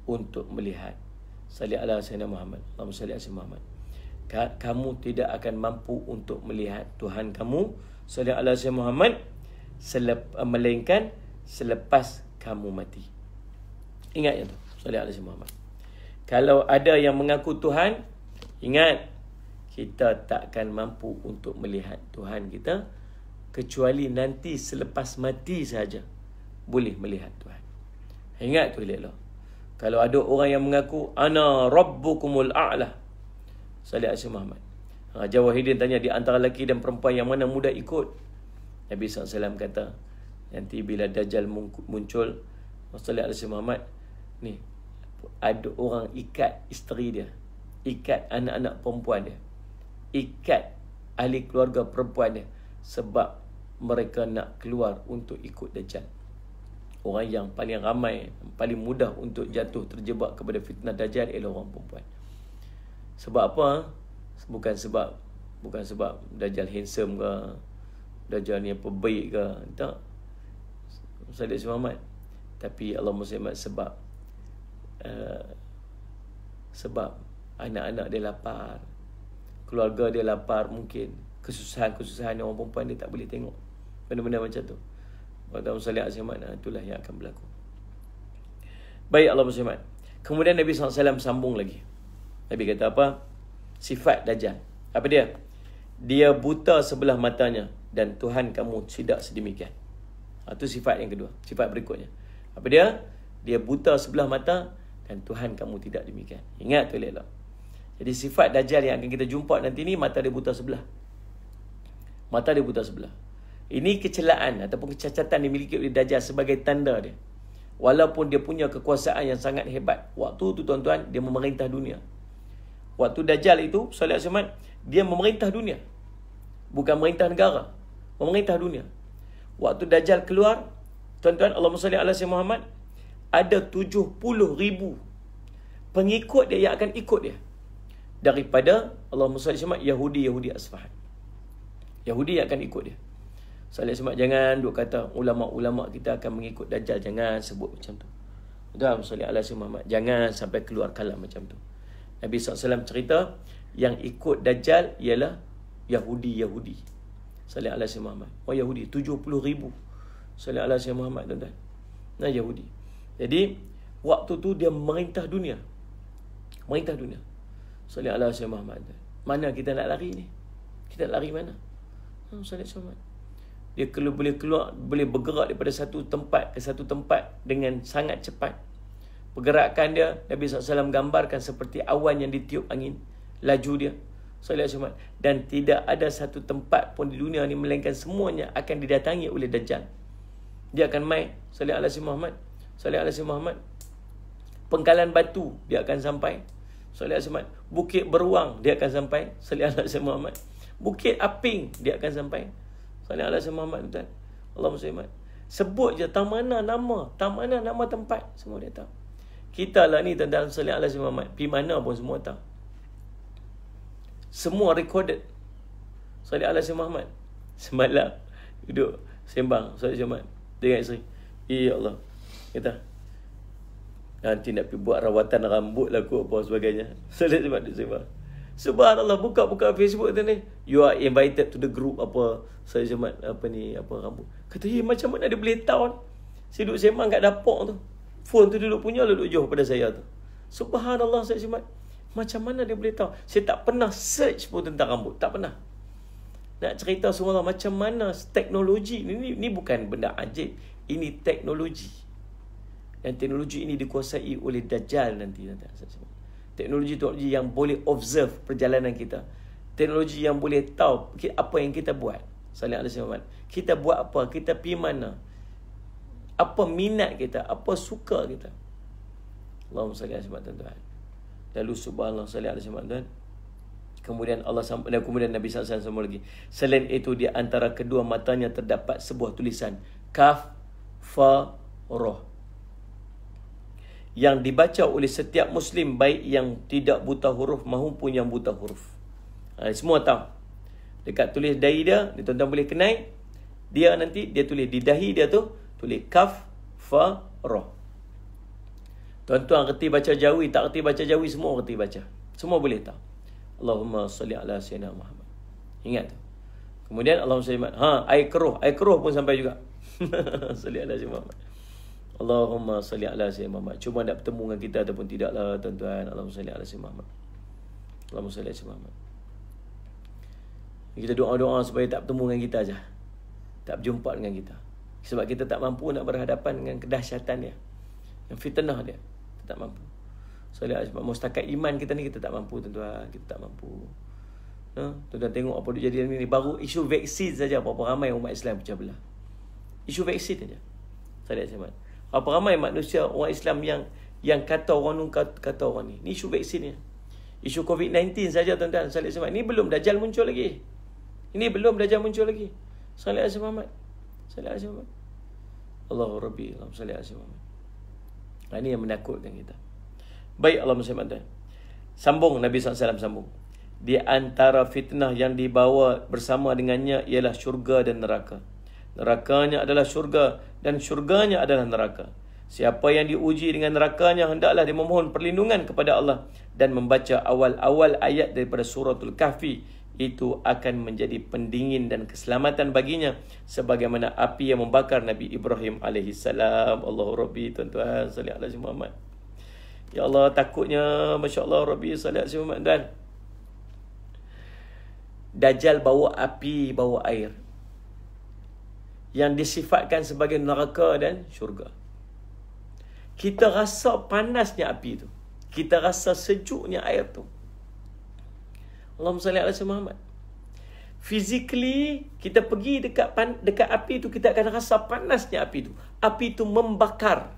untuk melihat. Salli ala sayyidina Muhammad. Allahumma salli ala sayyidina Muhammad. Kamu tidak akan mampu untuk melihat Tuhan kamu, salli ala sayyidina Muhammad, melainkan selepas kamu mati. Ingat yang tu, salli ala sayyidina Muhammad. Kalau ada yang mengaku Tuhan, ingat, kita takkan mampu untuk melihat Tuhan kita kecuali nanti selepas mati saja boleh melihat Tuhan. Ingat tu elok. Kalau ada orang yang mengaku ana rabbukumul a'la, salli ala Muhammad. Jawahidin tanya, di antara lelaki dan perempuan yang mana mudah ikut? Nabi SAW kata, nanti bila Dajjal muncul, salli ala Muhammad, ni ada orang ikat isteri dia, ikat anak-anak perempuan dia, ikat ahli keluarga perempuan dia, sebab mereka nak keluar untuk ikut Dajjal. Orang yang paling ramai, paling mudah untuk jatuh terjebak kepada fitnah Dajjal ialah orang perempuan. Sebab apa? Bukan sebab Dajjal handsome ke, Dajjal ni apa baik ke, tak. Sallallahu alaihi Muhammad. Tapi Allah Muhammad sebab anak-anak dia lapar, keluarga dia lapar, mungkin kesusahan-kesusahan orang perempuan dia tak boleh tengok. Benda-benda macam tu. Waktu sallallahu alaihi wasallam, itulah yang akan berlaku. Baik Allah Muhammad. Kemudian Nabi SAW sambung lagi. Nabi kata apa? Sifat Dajjal. Apa dia? Dia buta sebelah matanya dan Tuhan kamu tidak sedemikian. Itu sifat yang kedua. Sifat berikutnya. Apa dia? Dia buta sebelah mata dan Tuhan kamu tidak demikian. Ingat tu elok. Jadi sifat Dajjal yang akan kita jumpa nanti ni, mata dia buta sebelah. Mata dia buta sebelah. Ini kecelaan ataupun kecacatan dimiliki oleh Dajjal sebagai tanda dia. Walaupun dia punya kekuasaan yang sangat hebat. Waktu tu tuan-tuan, dia memerintah dunia. Waktu Dajjal itu, Salih Al-Samad, dia memerintah dunia. Bukan memerintah negara. Memerintah dunia. Waktu Dajjal keluar, tuan-tuan, Allahumma salli ala sayyidina Muhammad, ada 70,000 pengikut dia yang akan ikut dia. Daripada, Allahumma salli ala Yahudi Asfahan. Yahudi yang akan ikut dia. Salih Al-Samad, jangan duk kata ulama-ulama kita akan mengikut Dajjal. Jangan sebut macam tu. Allahumma salli ala sayyidina Muhammad. Jangan sampai keluar kalam macam tu. Nabi SAW cerita, yang ikut Dajjal ialah Yahudi. Salih ala sayyidina Muhammad. Yahudi 70,000. Salih ala sayyidina Muhammad, tuan-tuan. Nah, Yahudi. Jadi waktu tu dia merintah dunia. Merintah dunia. Salih ala sayyidina Muhammad. Mana kita nak lari ni? Kita nak lari mana? Salih ala Muhammad. Dia boleh bergerak daripada satu tempat ke satu tempat dengan sangat cepat. Pergerakan dia, Nabi SAW gambarkan seperti awan yang ditiup angin. Laju dia. Dan tidak ada satu tempat pun di dunia ni melainkan semuanya akan didatangi oleh Dajjal. Dia akan mai. Salih ala Muhammad. Salih ala Muhammad. Pengkalan batu dia akan sampai. Salih ala Muhammad. Bukit Beruang dia akan sampai. Salih ala Muhammad. Bukit Aping dia akan sampai. Salih ala Muhammad, tuan. Allahumma salli. Sebut je tak mana nama tempat, semua dia tahu. Kita lah ni tuan-tuan, salih ala Muhammad, pergi mana pun semua tahu. Semua recorded. Salih ala Muhammad. Semalam duduk sembang salih Muhammad dengan isteri. Ya Allah, kata nanti nak pergi buat rawatan rambut lah kot apa sebagainya. Salih Muhammad sembang. Subhanallah, buka Facebook tu ni, you are invited to the group apa saya Jumat apa rambut. Kata, macam mana dia boleh tahu? Saya duduk sembang kat dapur tu. Phone tu duduk punya duduk jauh pada saya tu. Subhanallah, saya Jumat. Macam mana dia boleh tahu? Saya tak pernah search pun tentang rambut, tak pernah. Nak cerita semua macam mana teknologi ni bukan benda ajaib, ini teknologi. Dan teknologi ini dikuasai oleh Dajjal nanti. Teknologi yang boleh observe perjalanan kita. Teknologi yang boleh tahu apa yang kita buat. Salih alaihi wasallam. Kita buat apa? Kita pergi mana? Apa minat kita? Apa suka kita? Allahumma salli alaihi wasallam, tuan-tuan. Lalu subhanallah, salih alaihi wasallam. Kemudian kemudian Nabi SAW sambung lagi. Selain itu, di antara kedua matanya terdapat sebuah tulisan Kaf Fa Ra, yang dibaca oleh setiap Muslim, baik yang tidak buta huruf maupun yang buta huruf. Semua tahu. Dekat tulis dahi dia, tuan-tuan boleh kenai. Dia nanti, dia tulis di dahi dia tu, tulis Kaf Fa Ra. Tuan-tuan reti baca Jawi, tak reti baca Jawi, semua reti baca. Semua boleh tahu. Allahumma salli ala sayyidina Muhammad. Ingat tu. Kemudian Allahumma salli air keruh pun sampai juga. Salli ala sayyidina Muhammad. Allahumma salli ala sayyidina Muhammad. Cuma nak bertemu dengan kita ataupun tidaklah, tuan-tuan. Allahumma salli ala sayyidina Muhammad. Allahumma salli ala sayyidina Muhammad. Kita doa-doa supaya tak bertemu dengan kita aja. Tak berjumpa dengan kita. Sebab kita tak mampu nak berhadapan dengan kedahsyatan dia. Yang fitnah dia. Kita tak mampu. Salli ala sayyidina Muhammad. Setakat iman kita ni kita tak mampu, tuan-tuan. Kita tak mampu. Tuan-tuan tengok apa dia jadi ni. Baru isu vaksin saja berapa ramai umat Islam pecah belah. Isu vaksin saja. Salli ala sayyidina Muhammad. Apa ramai manusia orang Islam yang kata orang ni kata orang ni. Ni isu vaksin ni. Isu COVID-19 saja, tuan-tuan. Salih alaihi wasallam. Ini belum Dajjal muncul lagi. Salih alaihi Muhammad. Salih alaihi Muhammad. Allahu Rabbi. Allahumma salli alaihi Muhammad. Ini yang menakutkan kita. Baik, Allahumma salli alaihi. Sambung Nabi SAW sambung. Di antara fitnah yang dibawa bersama dengannya ialah syurga dan neraka. Nerakanya adalah syurga dan syurganya adalah neraka. Siapa yang diuji dengan nerakanya, hendaklah dia memohon perlindungan kepada Allah dan membaca awal-awal ayat daripada suratul Kahfi. Itu akan menjadi pendingin dan keselamatan baginya, sebagaimana api yang membakar Nabi Ibrahim alaihissalam. Allahu Rabbi, tuan-tuan, salli ala Muhammad. Ya Allah, takutnya, Masya Allah, Rabbi, salat si Muhammad dan Dajjal bawa api, bawa air, yang disifatkan sebagai neraka dan syurga. Kita rasa panasnya api tu, kita rasa sejuknya air tu. Allahumma salli ala Muhammad. Physically, kita pergi dekat api tu, kita akan rasa panasnya api tu. Api tu membakar.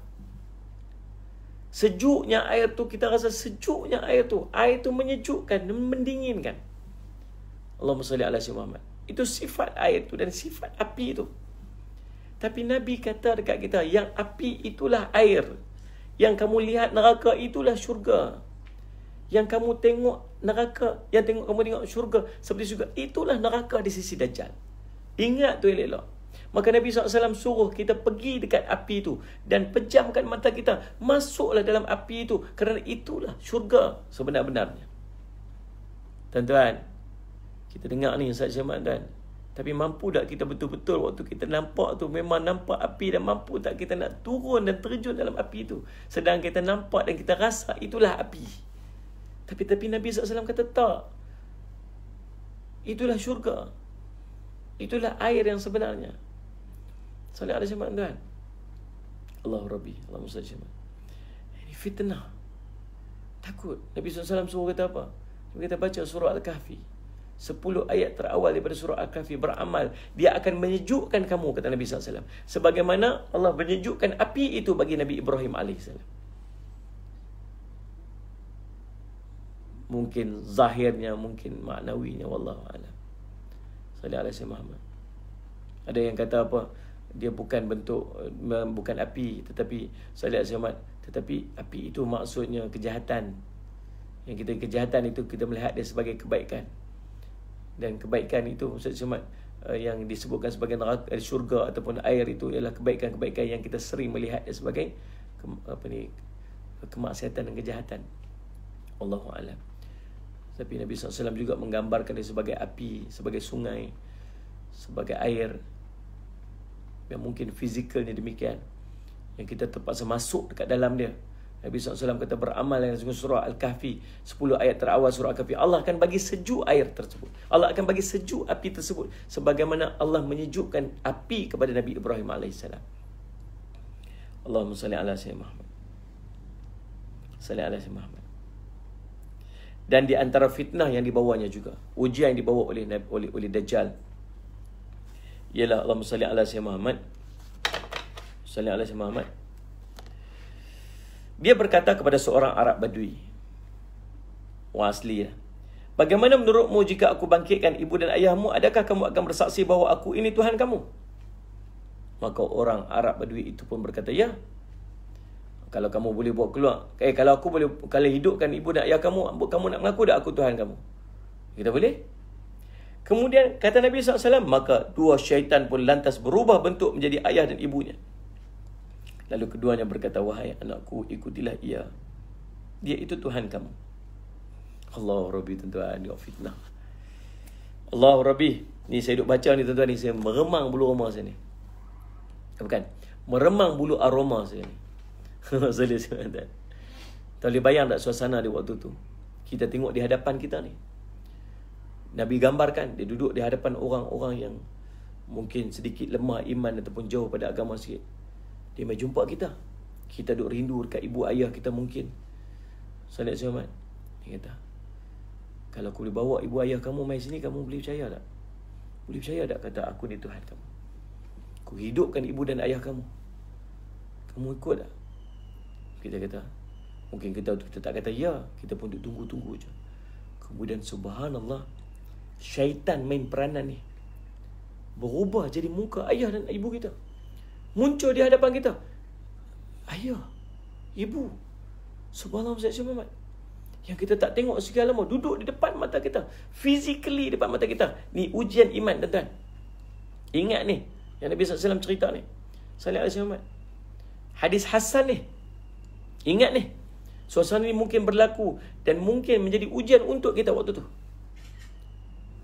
Sejuknya air tu, kita rasa sejuknya air tu. Air tu menyejukkan, mendinginkan. Allahumma salli ala Muhammad. Itu sifat air tu dan sifat api tu. Tapi Nabi kata dekat kita, yang api itulah air. Yang kamu lihat neraka itulah syurga. Yang kamu tengok neraka, yang kamu tengok syurga seperti syurga, itulah neraka di sisi Dajjal. Ingat tu elok-elok. Maka Nabi SAW suruh kita pergi dekat api tu dan pejamkan mata kita, masuklah dalam api itu, kerana itulah syurga sebenar-benarnya. Tuan-tuan, kita dengar ni Ustaz Syamad dan, tapi mampu tak kita betul-betul waktu kita nampak tu memang nampak api, dan mampu tak kita nak turun dan terjun dalam api tu, sedang kita nampak dan kita rasa itulah api. Tapi Nabi SAW kata tak. Itulah syurga. Itulah air yang sebenarnya. Salih alaihi wasallam tuan. Allahu Rabbi, Allahumma salli alaihi. Ini fitnah. Takut. Nabi SAW suruh kata apa? Kita baca surah Al-Kahfi. 10 ayat terawal daripada surah Al-Kahfi, beramal. Dia akan menyejukkan kamu, kata Nabi SAW. Sebagaimana Allah menyejukkan api itu bagi Nabi Ibrahim AS. Mungkin zahirnya, mungkin maknawinya, wallahu a'lam. Sallallahu alaihi Muhammad. Ada yang kata apa? Dia bukan bentuk, bukan api, tetapi sallallahu alaihi Muhammad, tetapi api itu maksudnya kejahatan. Yang kita kejahatan itu kita melihat dia sebagai kebaikan. Dan kebaikan itu Ustaz Syamad, yang disebutkan sebagai neraka, syurga ataupun air itu ialah kebaikan-kebaikan yang kita sering melihat dia sebagai kemaksiatan dan kejahatan. Allahu a'lam. Tapi Nabi SAW juga menggambarkan dia sebagai api, sebagai sungai, sebagai air, yang mungkin fizikalnya demikian, yang kita terpaksa masuk dekat dalam dia. Nabi SAW kata beramal dengan surah Al-Kahfi, 10 ayat terawal surah Al-Kahfi, Allah akan bagi sejuk air tersebut, Allah akan bagi sejuk api tersebut, sebagaimana Allah menyejukkan api kepada Nabi Ibrahim AS. Allahumma salli ala Sayyidina Muhammad. Salli ala Sayyidina Muhammad. Dan di antara fitnah yang dibawanya juga, ujian yang dibawa oleh Dajjal, ialah Allahumma salli ala Sayyidina Muhammad. Salli ala Sayyidina Muhammad. Dia berkata kepada seorang Arab Badui, orang asli ya, bagaimana menurutmu jika aku bangkitkan ibu dan ayahmu, adakah kamu akan bersaksi bahawa aku ini Tuhan kamu? Maka orang Arab Badui itu pun berkata, ya. Kalau kamu boleh buat keluar, kalau aku boleh, kalau hidupkan ibu dan ayah kamu, kamu nak mengaku tak aku Tuhan kamu? Kita boleh? Kemudian kata Nabi SAW, maka dua syaitan pun lantas berubah bentuk menjadi ayah dan ibunya. Lalu keduanya berkata, wahai anakku, ikutilah ia, dia itu Tuhan kamu. Allah Rabbi, tuan-tuan, dia fitnah. Allah Rabbi, ni saya duduk baca ni tuan-tuan, ni saya meremang bulu aroma saya ni. Bukan, meremang bulu aroma saya ni. Tak boleh bayang tak suasana di waktu tu. Kita tengok di hadapan kita ni, Nabi gambarkan dia duduk di hadapan orang-orang yang mungkin sedikit lemah iman ataupun jauh pada agama sikit. Dia mai jumpa kita. Kita duk rindu dekat ibu ayah kita mungkin. Salat Muhammad. Dia kata, kalau aku boleh bawa ibu ayah kamu mai sini, kamu boleh percaya tak? Boleh percaya tak kata aku ni Tuhan kamu? Aku hidupkan ibu dan ayah kamu. Kamu ikut tak? Kita kata, mungkin kita tak kata ya, kita pun duk tunggu-tunggu je. Kemudian subhanallah, syaitan main peranan ni, berubah jadi muka ayah dan ibu kita, muncul di hadapan kita. Ayah, ibu, subhanallah, Ustaz Muhammad, yang kita tak tengok sekian lama, duduk di depan mata kita, physically depan mata kita. Ni ujian iman, tuan-tuan. Ingat ni yang Nabi SAW cerita ni, sallallahu alaihi wasallam, hadis hasan ni. Ingat ni, suasana ni mungkin berlaku dan mungkin menjadi ujian untuk kita waktu tu.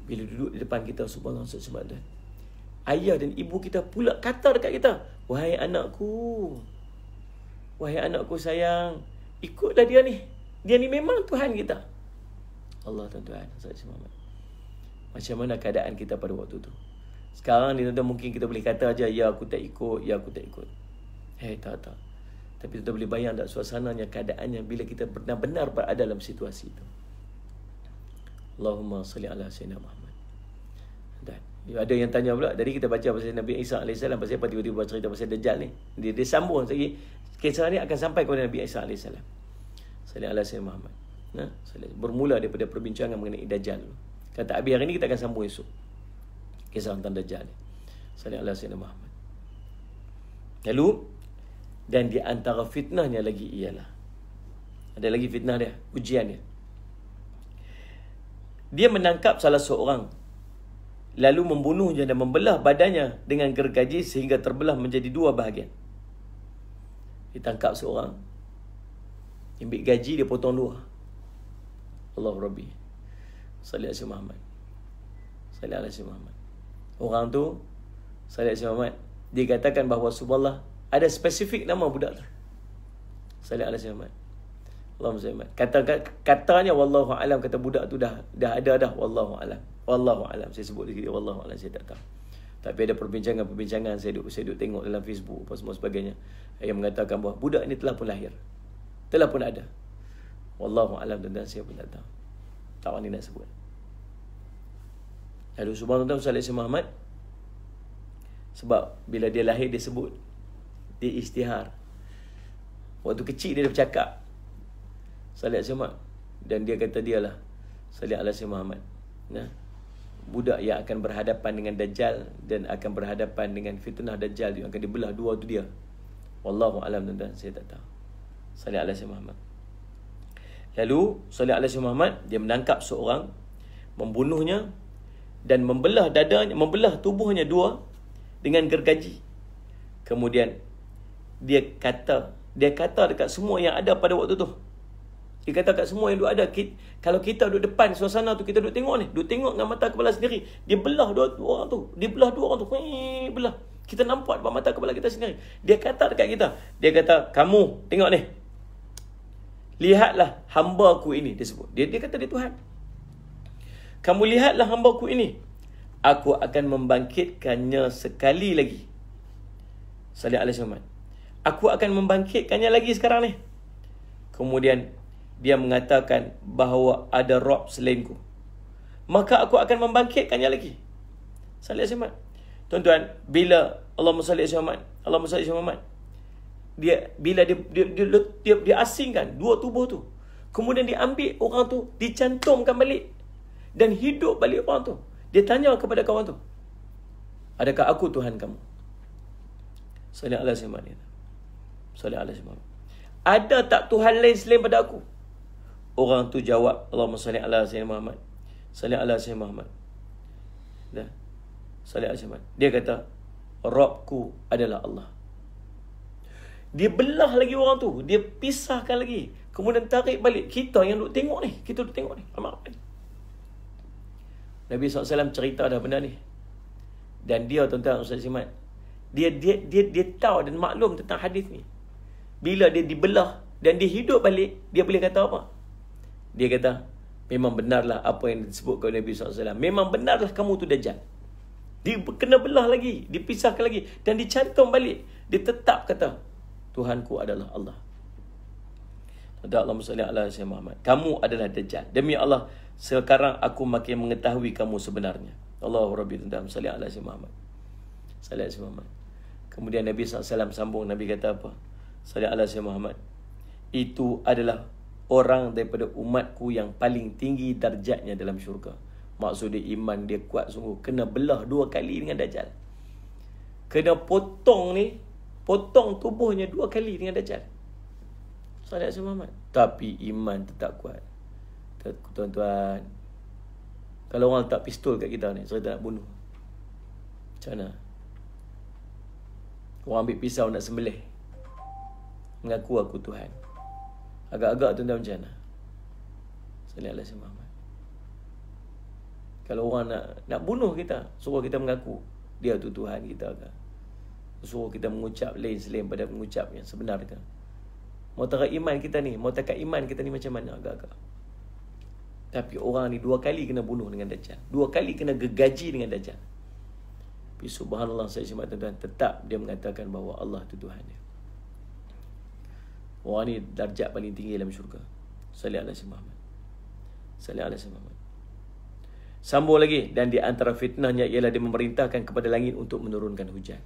Bila duduk di depan kita, subhanallah, subhanallah, ayah dan ibu kita pula kata dekat kita, wahai anakku sayang, Ikutlah dia ni. Dia ni memang Tuhan kita. Allah tuan-tuan, sahaja Muhammad. Macam mana keadaan kita pada waktu tu? Sekarang ni tuan-tuan mungkin kita boleh kata aja, ya aku tak ikut, ya aku tak ikut. Tak. Tapi tuan-tuan boleh bayang tak suasananya, keadaannya bila kita benar-benar berada dalam situasi itu. Allahumma salli ala sayyidina Muhammad. Dan ada yang tanya pula, tadi kita baca pasal Nabi Isa AS, pasal apa tiba-tiba cerita pasal Dajjal ni. Dia sambung lagi. Kisah ni akan sampai kepada Nabi Isa AS. Salli ala sayyidina Muhammad. Bermula daripada perbincangan mengenai Dajjal. Kata Abi, hari ni kita akan sambung esok kisah tentang Dajjal ni. Salli ala sayyidina Muhammad. Lalu, dan di antara fitnahnya lagi ialah, ada lagi fitnah dia, ujian dia. Dia menangkap salah seorang, lalu membunuhnya dan membelah badannya dengan gergaji sehingga terbelah menjadi 2 bahagian. Ditangkap seorang, ambil gaji, dia potong 2. Allah Rabbi. Salli ala Muhammad. Salli ala Muhammad. Orang tu, Salli ala Muhammad, dia katakan bahawa subhanallah, ada spesifik nama budak tu. Salli ala Muhammad. Allahumma salli. Katanya wallahu alam, kata budak tu dah ada dah, wallahu alam. Wallahu alam. Saya sebut lagi wallahu alam, saya tak tahu. Tapi ada perbincangan saya duduk tengok dalam Facebook apa semua sebagainya yang mengatakan bahawa budak ini telah pun lahir. Telah pun ada. Wallahu alam, dan saya pun tak tahu. Tak ni nak sebut. Lalu subhanallah Salli ala Muhammad, sebab bila dia lahir dia sebut, dia istihar. Waktu kecil dia dah bercakap Salli ala Muhammad, dan dia kata dialah Salli ala Muhammad. Nah, budak yang akan berhadapan dengan Dajjal dan akan berhadapan dengan fitnah Dajjal yang akan dibelah 2 tu dia. Wallahu alam, tuan-tuan, saya tak tahu. Salli ala Muhammad. Lalu Salli ala Muhammad, dia menangkap seorang, membunuhnya dan membelah dadanya, membelah tubuhnya 2 dengan gergaji. Kemudian dia kata dekat semua yang ada pada waktu tu. Dia kata kat semua yang ada, kalau kita duduk depan suasana tu, kita duduk tengok ni, duduk tengok dengan mata kepala sendiri. Dia belah 2 orang tu. Dia belah 2 orang tu. Belah. Kita nampak depan mata kepala kita sendiri. Dia kata dekat kita. Dia kata, kamu tengok ni. Lihatlah hamba-Ku ini, dia sebut. Dia kata dia Tuhan. Kamu lihatlah hamba-Ku ini. Aku akan membangkitkannya sekali lagi. Salli ala Muhammad. Aku akan membangkitkannya lagi sekarang ni. Kemudian dia mengatakan bahawa ada Rabb selainku. Maka aku akan membangkitkannya lagi. Salli ala Muhammad. Tuan-tuan, bila Allahumma salli ala Muhammad, Allahumma salli ala Muhammad, dia asingkan 2 tubuh tu. Kemudian dia ambil orang tu, dicantumkan balik dan hidup balik orang tu. Dia tanya kepada kawan tu, adakah aku Tuhan kamu? Salli ala Muhammad. Salli ala Muhammad. Ada tak Tuhan lain selain pada aku? Orang tu jawab, Allahumma salli ala Sayyidina Muhammad. Salli ala Sayyidina Muhammad. Dah. Salli ala Muhammad. Dia kata, Rabbku adalah Allah. Dia belah lagi orang tu. Dia pisahkan lagi. Kemudian tarik balik. Kita yang duduk tengok ni. Kita duduk tengok ni. Nabi SAW cerita dah benda ni. Dan dia, tuan-tuan, Ustaz Simat, dia tahu dan maklum tentang hadis ni. Bila dia dibelah dan dia hidup balik, dia boleh kata apa? Dia kata, memang benarlah apa yang disebut oleh Nabi SAW. Memang benarlah kamu tu Dajjal. Dia kena belah lagi, dipisahkan lagi, dan dicantum balik. Dia tetap kata, Tuhanku adalah Allah. Allahumma salli ala Sayyidina Muhammad. Kamu adalah Dajjal. Demi Allah, sekarang aku makin mengetahui kamu sebenarnya. Allahu Rabbi, tuan-tuan, salli ala Sayyidina Muhammad. Salli ala Sayyidina Muhammad. Kemudian Nabi SAW sambung, Nabi kata apa? Salli ala Sayyidina Muhammad. Itu adalah orang daripada umatku yang paling tinggi darjatnya dalam syurga. Maksud dia iman dia kuat sungguh. Kena belah 2 kali dengan Dajjal. Kena potong ni, potong tubuhnya 2 kali dengan Dajjal. Salli ala Muhammad. Tapi iman tetap kuat. Tuan-tuan, kalau orang letak pistol kat kita ni, saya tak nak bunuh, macam mana? Orang ambil pisau nak sembelih, mengaku aku Tuhan. Agak-agak tuan-tuan macam mana? Salli ala Muhammad. Kalau orang nak bunuh kita, suruh kita mengaku dia tu Tuhan kita ke? Suruh kita mengucap lain selain pada mengucap yang sebenar ke? Muatakat iman kita ni macam mana agak-agak. Tapi orang ni 2 kali kena bunuh dengan Dajjal. 2 kali kena gergaji dengan Dajjal. Tapi subhanallah saya sebab tuan-tuan, tetap dia mengatakan bahawa Allah itu Tuhan dia. Orang ni darjat paling tinggi dalam syurga. Salih ala si Muhammad. Salih ala si Muhammad. Sambung lagi. Dan di antara fitnahnya ialah dia memerintahkan kepada langit untuk menurunkan hujan.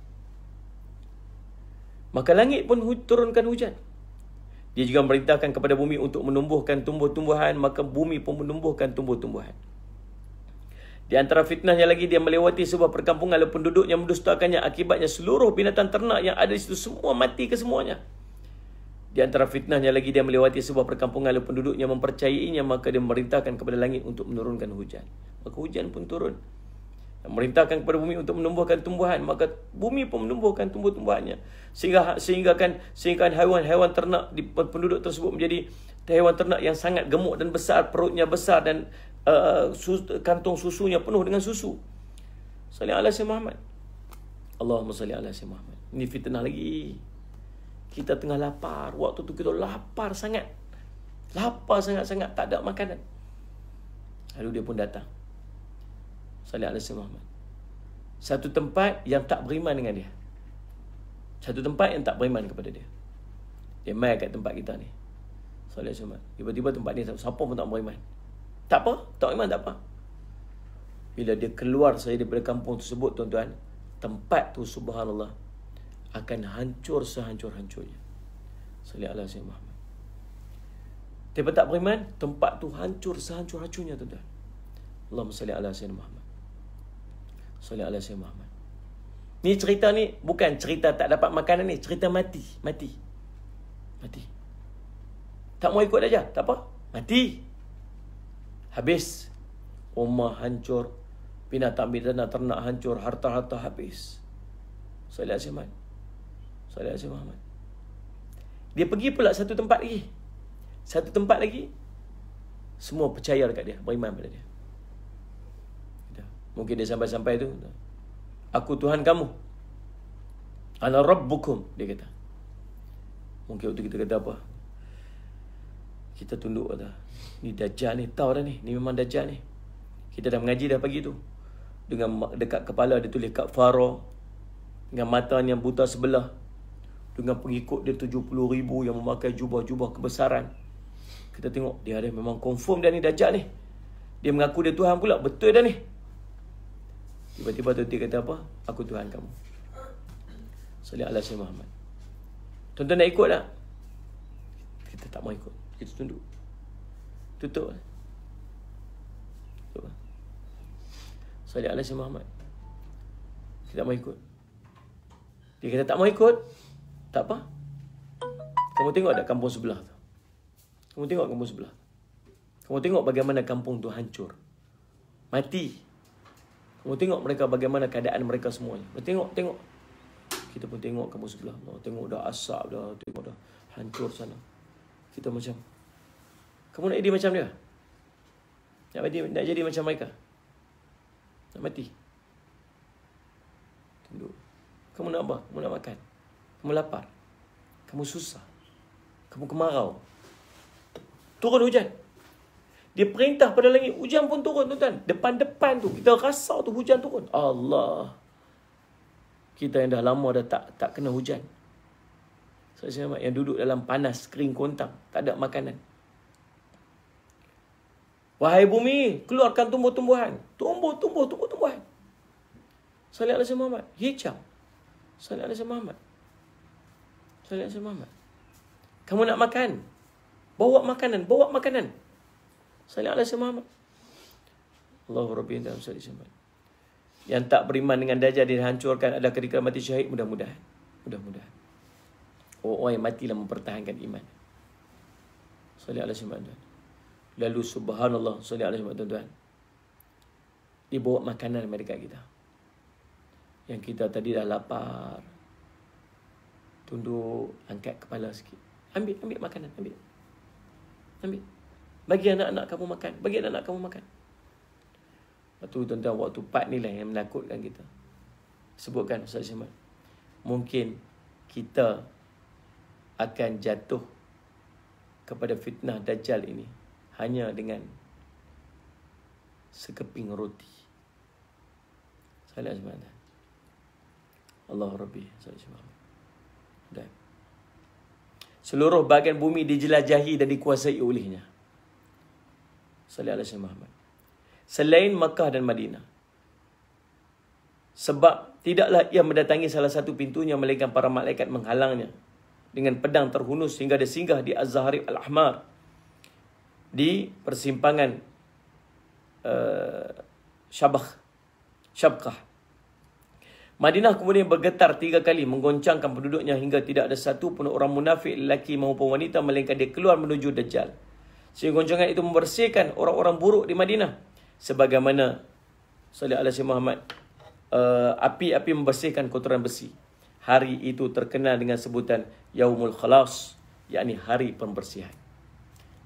Maka langit pun turunkan hujan. Dia juga memerintahkan kepada bumi untuk menumbuhkan tumbuh-tumbuhan. Maka bumi pun menumbuhkan tumbuh-tumbuhan. Di antara fitnahnya lagi, dia melewati sebuah perkampungan lalu penduduknya mendustakannya. Akibatnya seluruh binatang ternak yang ada di situ semua mati kesemuanya. Di antara fitnahnya lagi, dia melewati sebuah perkampungan lalu penduduknya mempercayainya. Maka dia memerintahkan kepada langit untuk menurunkan hujan. Maka hujan pun turun. Memerintahkan kepada bumi untuk menumbuhkan tumbuhan. Maka bumi pun menumbuhkan tumbuh-tumbuhannya. Sehingga haiwan-haiwan ternak di penduduk tersebut menjadi haiwan ternak yang sangat gemuk dan besar. Perutnya besar dan kantung susunya penuh dengan susu. Salih ala Sayyidina Muhammad. Allahumma salli ala Sayyidina Muhammad. Ini fitnah lagi. Kita tengah lapar. Waktu tu kita lapar sangat. Lapar sangat-sangat. Tak ada makanan. Lalu dia pun datang. Salih ala Sayyidina Muhammad. Satu tempat yang tak beriman dengan dia. Satu tempat yang tak beriman kepada dia. Dia mai kat tempat kita ni. Salih ala Sayyidina Muhammad. Tiba-tiba tempat ni siapa pun tak beriman. Tak apa. Tak beriman tak apa. Bila dia keluar saya daripada kampung tersebut, tuan-tuan, tempat tu subhanallah akan hancur sehancur-hancurnya. Salih ala Sayyidina Muhammad. Dia tak beriman, tempat tu hancur sehancur-hancurnya, tuan-tuan. Allahumma salli ala Sayyidina Muhammad. Salih ala Sayyidina Muhammad. Ni cerita ni bukan cerita tak dapat makanan ni, cerita mati. Tak mau ikut aja, tak apa. Mati. Habis. Rumah hancur, binatang-binatang ternak hancur, harta-harta habis. Salih ala Sayyidina Muhammad. Salih ala Sayyidina Muhammad. Dia pergi pula satu tempat lagi. Semua percaya dekat dia, beriman pada dia. Mungkin dia sampai-sampai tu, aku Tuhan kamu. Ana rabbukum, dia kata. Mungkin waktu kita kata apa? Kita tunduk kata, ni Dajjal ni, tahu dah ni memang Dajjal ni. Kita dah mengaji dah pagi tu. Dengan dekat kepala dia tulis Kafara, dengan matanya buta sebelah, dengan pengikut dia 70,000 yang memakai jubah-jubah kebesaran. Kita tengok dia ada memang confirm dia ni Dajjal ni. Dia mengaku dia Tuhan pula, betul dah ni. Tiba-tiba tu dia kata apa? Aku Tuhan kamu. Salih ala Sayyidina Muhammad. Tuan-tuan nak ikut tak? Kita tak mau ikut. Kita tunduk. Tutup. Salih ala Sayyidina Muhammad. Kita tak mau ikut. Dia kata tak mau ikut. Tak apa. Kamu tengok tak kampung sebelah tu? Kamu tengok kampung sebelah. Kamu tengok bagaimana kampung tu hancur. Mati. Kamu tengok mereka bagaimana keadaan mereka semuanya. Tengok. Kita pun tengok kampung sebelah. Tengok dah asap dah. Tengok dah hancur sana. Kita macam, kamu nak jadi macam dia? Nak jadi macam mereka? Nak mati? Tunduk. Kamu nak apa? Kamu nak makan? Kamu lapar? Kamu susah? Kamu kemarau? Turun hujan. Dia perintah pada langit, hujan pun turun, tuan-tuan. Depan-depan tu, kita rasa tu hujan turun. Allah. Kita yang dah lama dah tak kena hujan. Saya yang duduk dalam panas, kering kontang, tak ada makanan. Wahai bumi, keluarkan tumbuh-tumbuhan. Tumbuh-tumbuhan. Salih ala Sayyidina Muhammad. Hijau. Salih ala Sayyidina Muhammad. Salih ala Sayyidina Muhammad. Kamu nak makan? Bawa makanan. Salih ala Sayyidina Muhammad. Allahu Rabbi dalam salih Muhammad. Yang tak beriman dengan Dajjal dihancurkan adalah ketika mati syahid. Mudah-mudahan. Orang yang matilah mempertahankan iman. Salih ala Sayyidina Muhammad. Lalu subhanallah, salih ala Sayyidina Muhammad, tuan-tuan. Dia bawa makanan dekat kita. Yang kita tadi dah lapar. Tunduk, angkat kepala sikit. Ambil makanan, ambil. Bagi anak-anak kamu makan. Waktu tuan-tuan, waktu part ni lah yang menakutkan kita. Sebutkan Ustaz Syamad. Mungkin kita akan jatuh kepada fitnah Dajjal ini hanya dengan sekeping roti. Salat sebentar. Allah Rabbi sallallahu. Dan seluruh bahagian bumi dijelajahi dan dikuasai olehnya. Sallallahu alaihi Muhammad. Selain Makkah dan Madinah. Sebab tidaklah ia mendatangi salah satu pintunya melainkan para malaikat menghalangnya dengan pedang terhunus sehingga dia singgah di Az-Zahrib Al-Ahmar di persimpangan Syabqah. Madinah kemudian bergetar 3 kali menggoncangkan penduduknya hingga tidak ada satu pun orang munafik lelaki maupun wanita melainkan dia keluar menuju Dajjal. Sehingga goncangan itu membersihkan orang-orang buruk di Madinah sebagaimana sallallahu alaihi Muhammad api-api membersihkan kotoran besi. Hari itu terkenal dengan sebutan Yaumul Khalas, yakni hari pembersihan.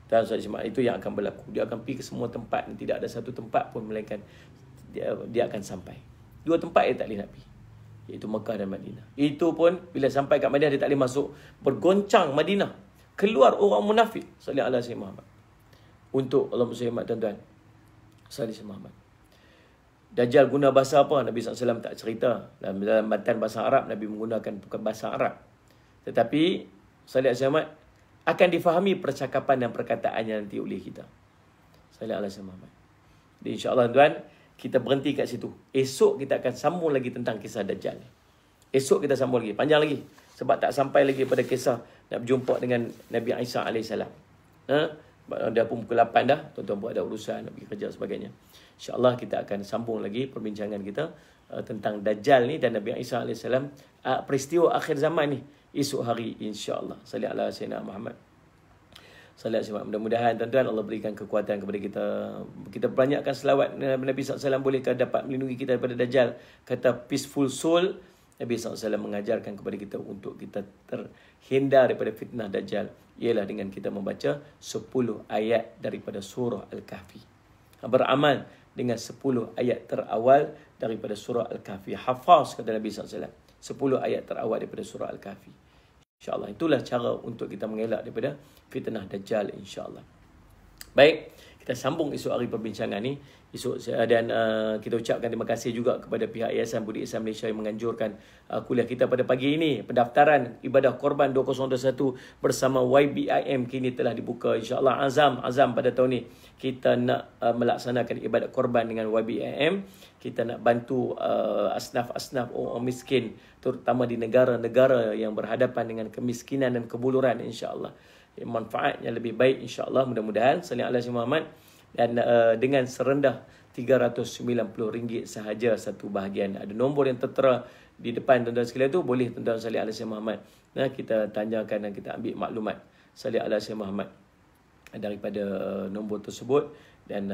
Dan itu yang akan berlaku. Dia akan pergi ke semua tempat dan tidak ada satu tempat pun melainkan dia akan sampai. 2 tempat dia tak boleh nak pergi, iaitu Mekah dan Madinah. Itu pun bila sampai kat Madinah dia tak boleh masuk. Bergoncang Madinah. Keluar orang munafik sallallahu alaihi Muhammad. Untuk Allah Muhammad tuan-tuan. Sallallahu alaihi Muhammad. Dajjal guna bahasa apa? Nabi SAW tak cerita. Dalam matan bahasa Arab, Nabi menggunakan bukan bahasa Arab. Tetapi, sallallahu alaihi Muhammad, akan difahami percakapan dan perkataannya nanti oleh kita. Sallallahu alaihi Muhammad. Jadi insyaAllah tuan, kita berhenti kat situ. Esok kita akan sambung lagi tentang kisah Dajjal. Esok kita sambung lagi. Panjang lagi. Sebab tak sampai lagi pada kisah nak berjumpa dengan Nabi Isa AS. Dah pun pukul 8 dah. Tuan-tuan buat ada urusan, nak pergi kerja sebagainya. InsyaAllah kita akan sambung lagi perbincangan kita tentang Dajjal ni dan Nabi Isa AS. Peristiwa akhir zaman ni. Esok hari insyaAllah. Sallallahu alaihi Muhammad. Sallallahu. Mudah-mudahan tuan-tuan Allah berikan kekuatan kepada kita. Kita banyakkan selawat Nabi SAW, bolehkah dapat melindungi kita daripada Dajjal. Kata peaceful soul, Nabi SAW mengajarkan kepada kita untuk kita terhindar daripada fitnah Dajjal. Ialah dengan kita membaca 10 ayat daripada surah Al-Kahfi. Beramal dengan 10 ayat terawal daripada surah Al-Kahfi. Hafaz kata Nabi SAW. 10 ayat terawal daripada surah Al-Kahfi. InsyaAllah itulah cara untuk kita mengelak daripada fitnah Dajjal insyaAllah. Baik, kita sambung esok hari perbincangan ni. Esok dan kita ucapkan terima kasih juga kepada pihak Yayasan Budi Ihsan Malaysia yang menganjurkan kuliah kita pada pagi ini. Pendaftaran ibadah korban 2021 bersama YBIM kini telah dibuka. InsyaAllah azam pada tahun ni kita nak melaksanakan ibadah korban dengan YBIM. Kita nak bantu asnaf-asnaf orang miskin, terutama di negara-negara yang berhadapan dengan kemiskinan dan kebuluran insyaAllah. Manfaatnya lebih baik insyaAllah, mudah-mudahan. Sallallahu alaihi Muhammad. Dan dengan serendah RM390 sahaja satu bahagian. Ada nombor yang tertera di depan tuan-tuan sekalian tu, boleh tuan-tuan sallallahu alaihi Muhammad. Nah, kita tanyakan dan kita ambil maklumat sallallahu alaihi Muhammad daripada nombor tersebut. Dan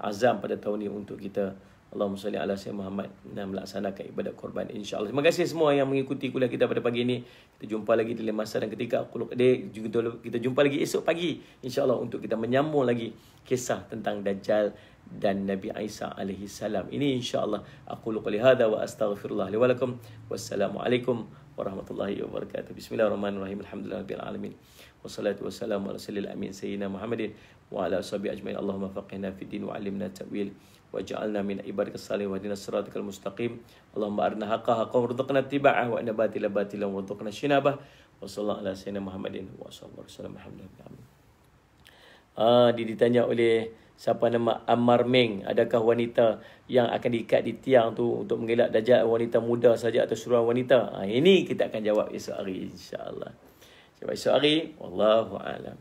azam pada tahun ini untuk kita Allahumma salli ala sayyidina Muhammad dan melaksanakan ibadat korban insyaAllah. Terima kasih semua yang mengikuti kuliah kita pada pagi ini. Kita jumpa lagi di lain masa dan ketika. Kita jumpa lagi esok pagi insyaAllah untuk kita menyambung lagi kisah tentang Dajjal dan Nabi Isa alaihi salam. Ini insyaAllah. Aku quli hadha wa astaghfirullah li wa lakum. Wassalamualaikum warahmatullahi wabarakatuh. Bismillahirrahmanirrahim. Alhamdulillahirabbil alamin. Wassalatu wassalamu ala sayyidil amin sayyidina Muhammadin wa ala ashabihi ajmain. Allahumma faqihna fid din wa 'allimna ta'wil waj'alna min ibadikas salihin wa hdinas siratal mustaqim. Allahumma arina haqqa haqqan warzuqna ittiba'ah wa arina batila batilan warzuqna ijtinabah. Wa sallallahu ala sayyidina Muhammadin wa sallallahu alaihi wasallam. Alhamdulillah. Ditanya oleh siapa nama Ammar Meng, adakah wanita yang akan diikat di tiang tu untuk mengelak Dajjal wanita muda saja atau seluruh wanita? Ini kita akan jawab esok hari insya-Allah. Jawab esok hari, wallahu a'lam.